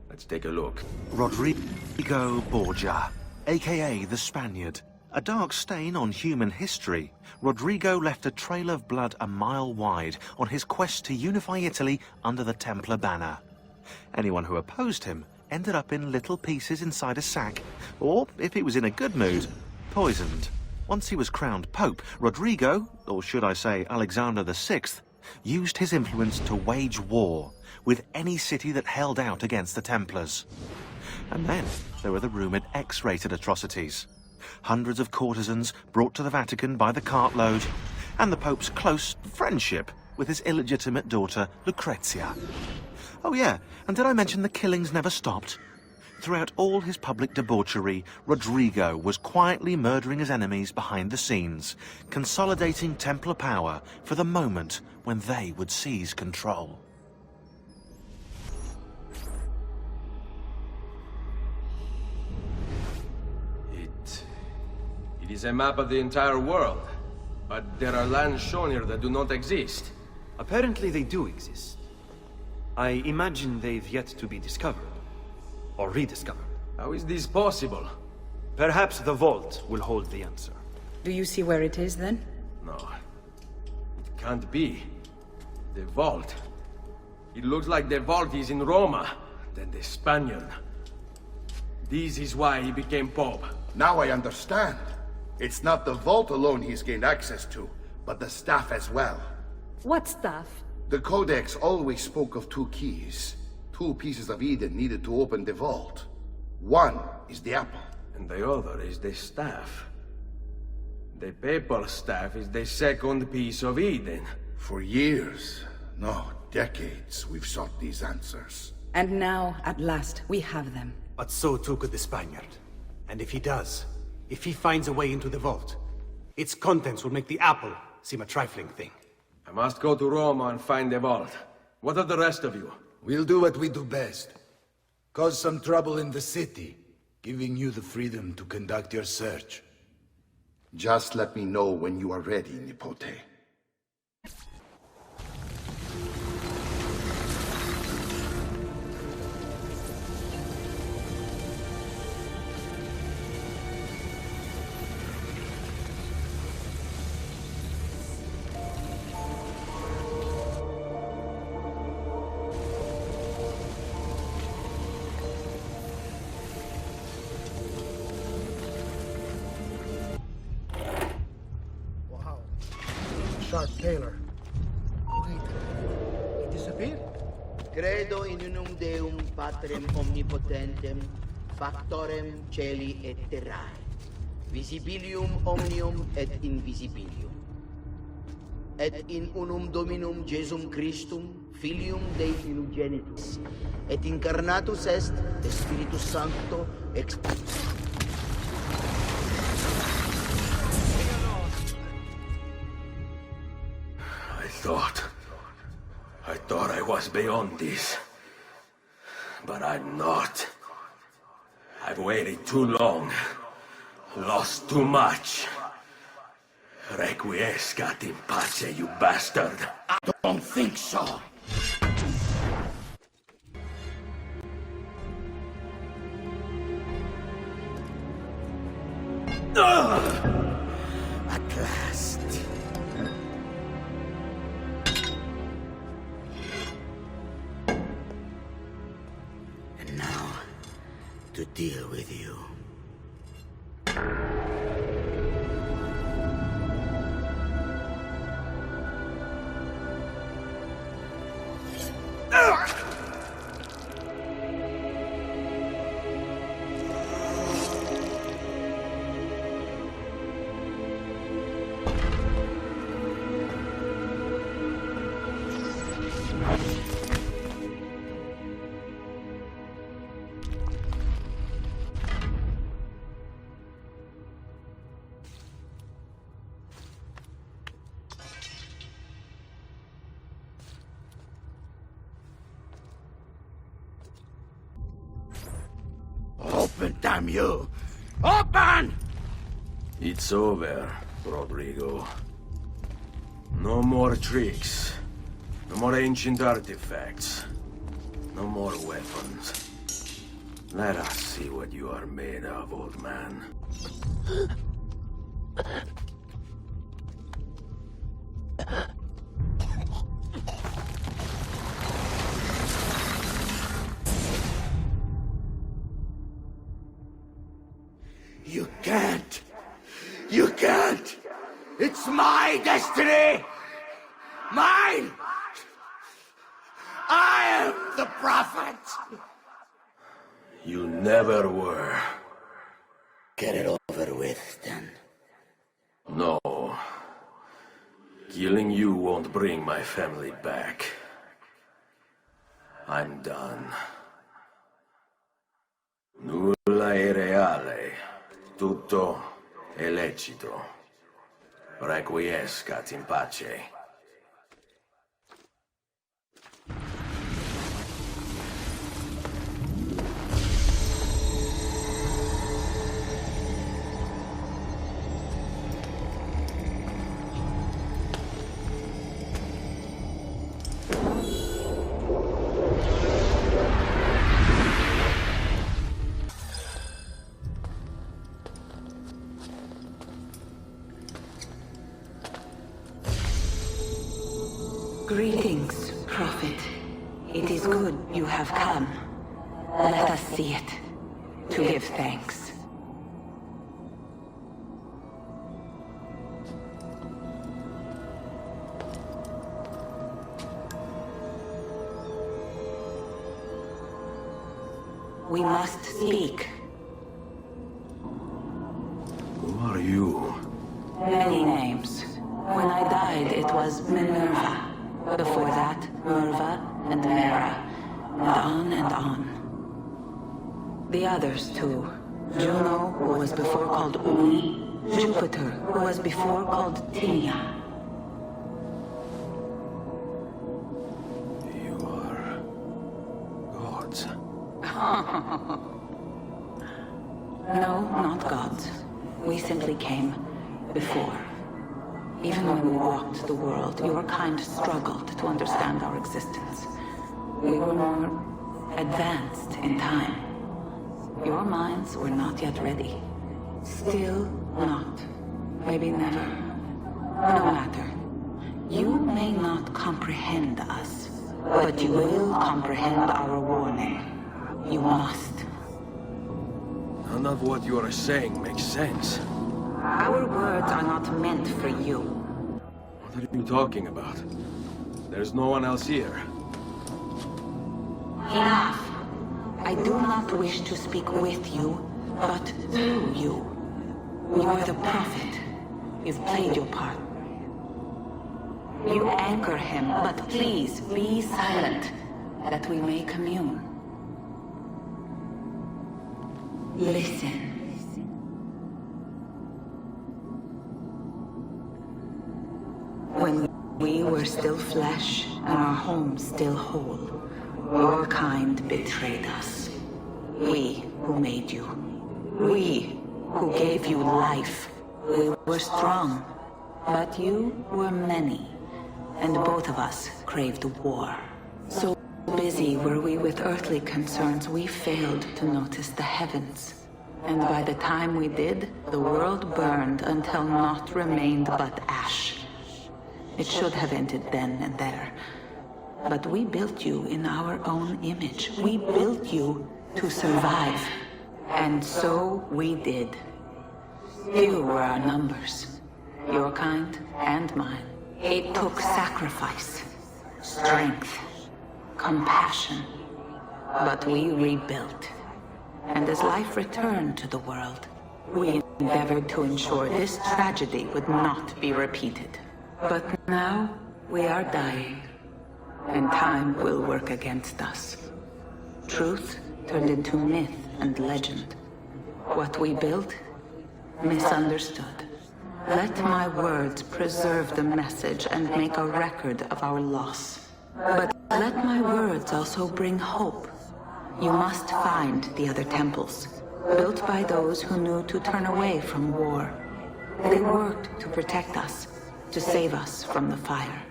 Let's take a look. Rodrigo Borgia, aka the Spaniard. A dark stain on human history, Rodrigo left a trail of blood a mile wide on his quest to unify Italy under the Templar banner. Anyone who opposed him ended up in little pieces inside a sack, or, if he was in a good mood, poisoned. Once he was crowned Pope, Rodrigo, or should I say Alexander VI, used his influence to wage war with any city that held out against the Templars. And then there were the rumoured X-rated atrocities. Hundreds of courtesans brought to the Vatican by the cartload, and the Pope's close friendship with his illegitimate daughter, Lucrezia. Oh yeah, and did I mention the killings never stopped? Throughout all his public debauchery, Rodrigo was quietly murdering his enemies behind the scenes, consolidating Templar power for the moment when they would seize control. It is a map of the entire world, but there are lands shown here that do not exist. Apparently they do exist. I imagine they've yet to be discovered. Or rediscovered. How is this possible? Perhaps the vault will hold the answer. Do you see where it is, then? No. It can't be. The vault. It looks like the vault is in Roma. Then the Spaniard. This is why he became Pope. Now I understand. It's not the vault alone he's gained access to, but the staff as well. What staff? The Codex always spoke of two keys. Two pieces of Eden needed to open the vault. One is the apple. And the other is the staff. The papal staff is the second piece of Eden. For years, no, decades, we've sought these answers. And now, at last, we have them. But so too could the Spaniard. And if he does, if he finds a way into the vault, its contents will make the apple seem a trifling thing. I must go to Roma and find the vault. What of the rest of you? We'll do what we do best. Cause some trouble in the city, giving you the freedom to conduct your search. Just let me know when you are ready, Nipote. Taylor. Wait, he disappeared? Credo in unum Deum Patrem omnipotentem, factorem celi et terrae, visibilium omnium et invisibilium. Et in unum Dominum Jesum Christum, Filium Dei unigenitus, et incarnatus est de Spiritus Sancto ex... I thought I was beyond this. But I'm not. I've waited too long. Lost too much. Requiescat in pace, you bastard. I don't think so. At last. And now, to deal with you. basement, damn you! Open! It's over, Rodrigo. No more tricks. No more ancient artifacts. No more weapons. Let us see what you are made of, old man. You can't! You can't! It's my destiny! Mine! I am the prophet! You never were. Get it over with, then. No. Killing you won't bring my family back. I'm done. Nulla è reale. Tutto è lecito. Requiescat in pace. Greetings, Prophet. It is good you have come. Let us see it, to give thanks. We must speak. Who are you? Many names. When I died, it was Minerva. Before that, Merva and Mera. And on and on. The others, too. Juno, who was before called Uni. Jupiter, who was before called Tinia. You are... gods. No, not gods. We simply came before. Even when we walked the world, your kind struggled to understand our existence. We were more advanced in time. Your minds were not yet ready. Still not. Maybe never. No matter. You may not comprehend us, but you will comprehend our warning. You must. None of what you are saying makes sense. Our words are not meant for you. What are you talking about? There's no one else here. Enough. I do not wish to speak with you, but through you. You are the prophet. You've played your part. You anchor him, but please be silent, that we may commune. Listen. When we were still flesh and our home still whole, your kind betrayed us. We who made you. We who gave you life. We were strong, but you were many, and both of us craved war. So busy were we with earthly concerns, we failed to notice the heavens. And by the time we did, the world burned until naught remained but ash. It should have ended then and there. But we built you in our own image. We built you to survive. And so we did. Few were our numbers. Your kind and mine. It took sacrifice, strength, compassion. But we rebuilt. And as life returned to the world, we endeavored to ensure this tragedy would not be repeated. But now we are dying, and time will work against us. Truth turned into myth and legend. What we built, misunderstood. Let my words preserve the message and make a record of our loss. But let my words also bring hope. You must find the other temples. built by those who knew to turn away from war. They worked to protect us, to save us from the fire.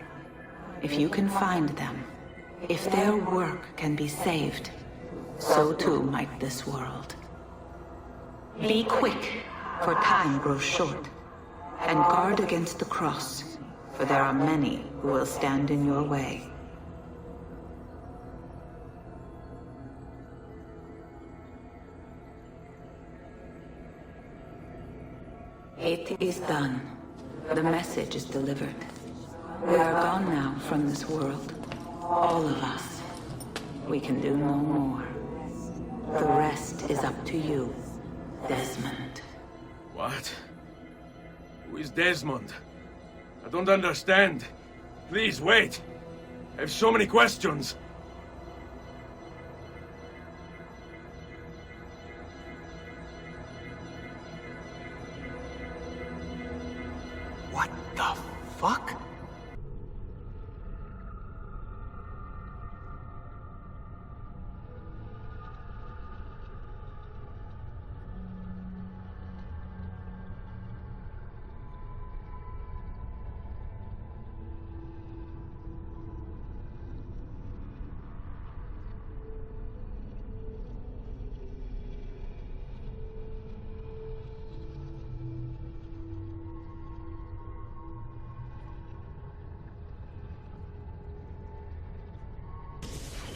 If you can find them, if their work can be saved, so too might this world. Be quick, for time grows short, and guard against the cross, for there are many who will stand in your way. It is done. The message is delivered. We are gone now from this world. All of us. We can do no more. The rest is up to you, Desmond. What? Who is Desmond? I don't understand. Please, wait. I have so many questions. What the fuck?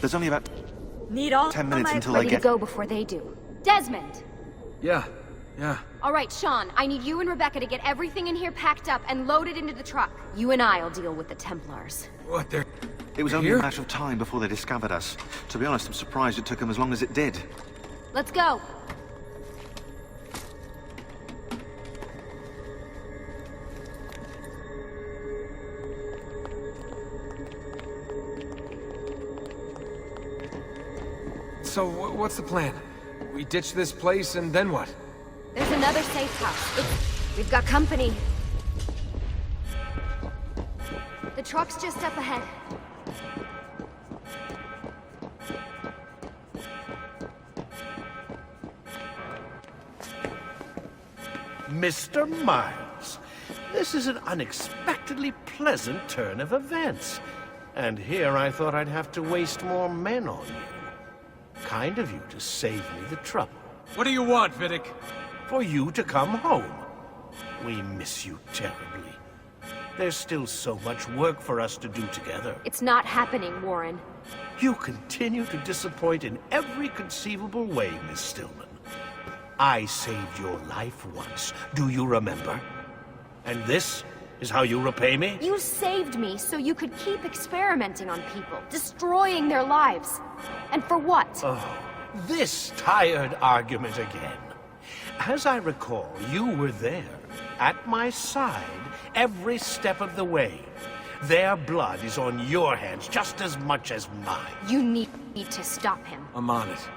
There's only about Need all 10 minutes until I ready get... to go before they do. Desmond! Yeah. All right, Sean, I need you and Rebecca to get everything in here packed up and loaded into the truck. You and I'll deal with the Templars. What, they're... It was only a matter of time before they discovered us. To be honest, I'm surprised it took them as long as it did. Let's go. So, what's the plan? We ditch this place and then what? There's another safe house. We've got company. The truck's just up ahead. Mr. Miles, this is an unexpectedly pleasant turn of events. And here I thought I'd have to waste more men on you. Kind of you to save me the trouble. What do you want, Vidic? For you to come home. We miss you terribly. There's still so much work for us to do together. It's not happening, Warren. You continue to disappoint in every conceivable way, Miss Stillman. I saved your life once, do you remember? And this is how you repay me? You saved me so you could keep experimenting on people, destroying their lives. And for what? Oh, this tired argument again. As I recall, you were there, at my side, every step of the way. Their blood is on your hands just as much as mine. You need to stop him. I'm on it.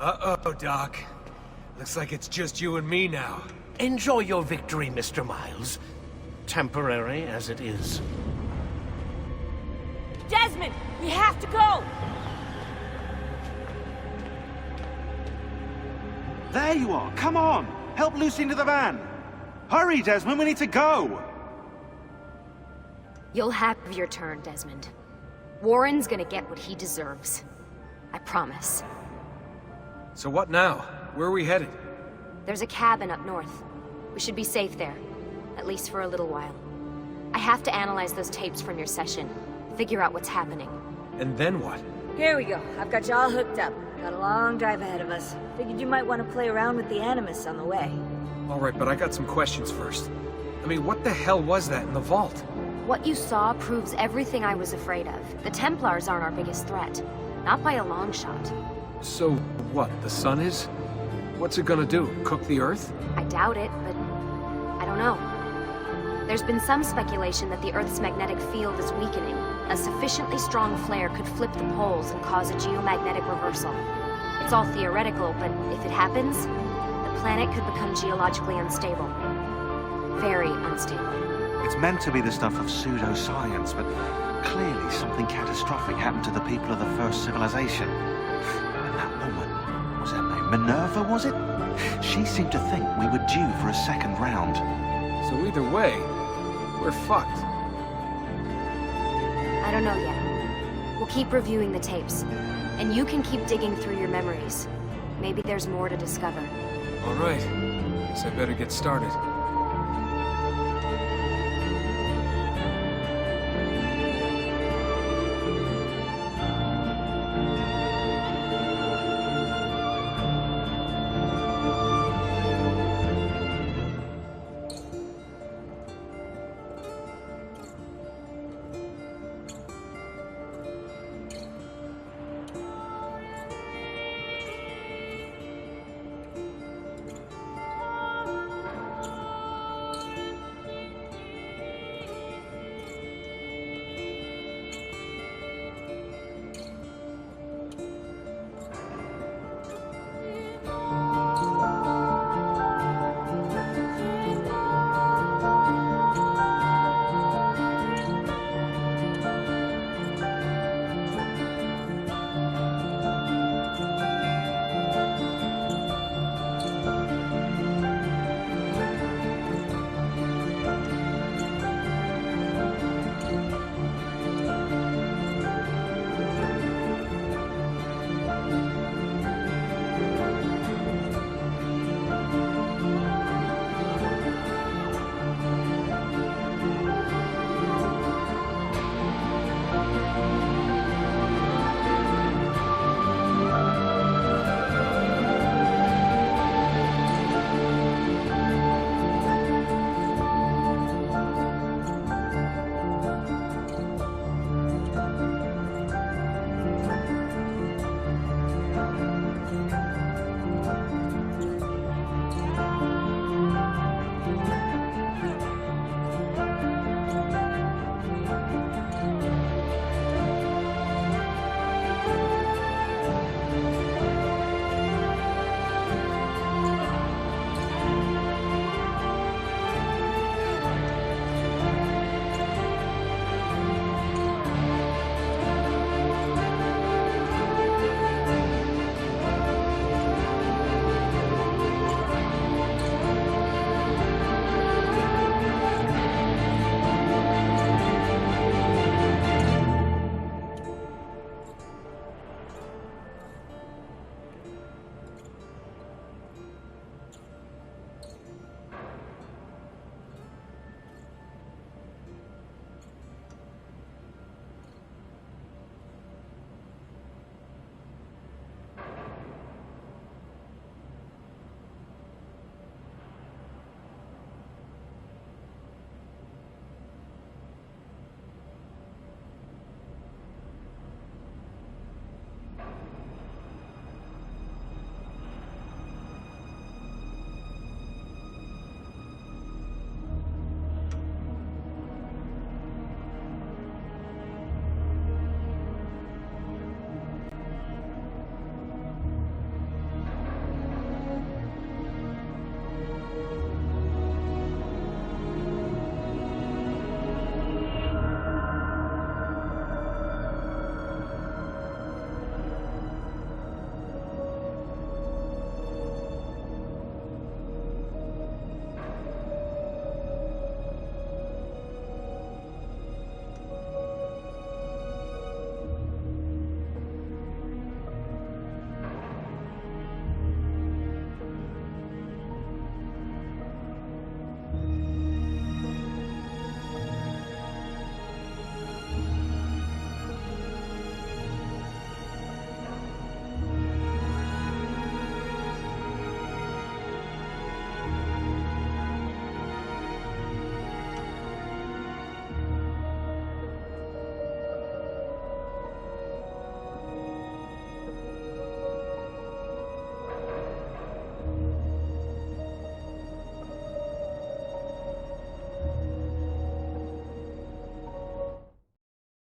Uh-oh, Doc. Looks like it's just you and me now. Enjoy your victory, Mr. Miles. Temporary as it is. Desmond, we have to go! There you are! Come on! Help Lucy into the van! Hurry, Desmond, we need to go! You'll have your turn, Desmond. Warren's gonna get what he deserves. I promise. So what now? Where are we headed? There's a cabin up north. We should be safe there. At least for a little while. I have to analyze those tapes from your session. Figure out what's happening. And then what? Here we go. I've got you all hooked up. Got a long drive ahead of us. Figured you might want to play around with the Animus on the way. Alright, but I got some questions first. I mean, what the hell was that in the vault? What you saw proves everything I was afraid of. The Templars aren't our biggest threat. Not by a long shot. So, what, the sun is? What's it gonna do? Cook the Earth? I doubt it, but I don't know. There's been some speculation that the Earth's magnetic field is weakening. A sufficiently strong flare could flip the poles and cause a geomagnetic reversal. It's all theoretical, but if it happens, the planet could become geologically unstable. Very unstable. It's meant to be the stuff of pseudoscience, but clearly something catastrophic happened to the people of the first civilization. And that woman, was her name Minerva, was it? She seemed to think we were due for a second round. So either way, we're fucked. I don't know yet. We'll keep reviewing the tapes. And you can keep digging through your memories. Maybe there's more to discover. Alright. Guess I better get started.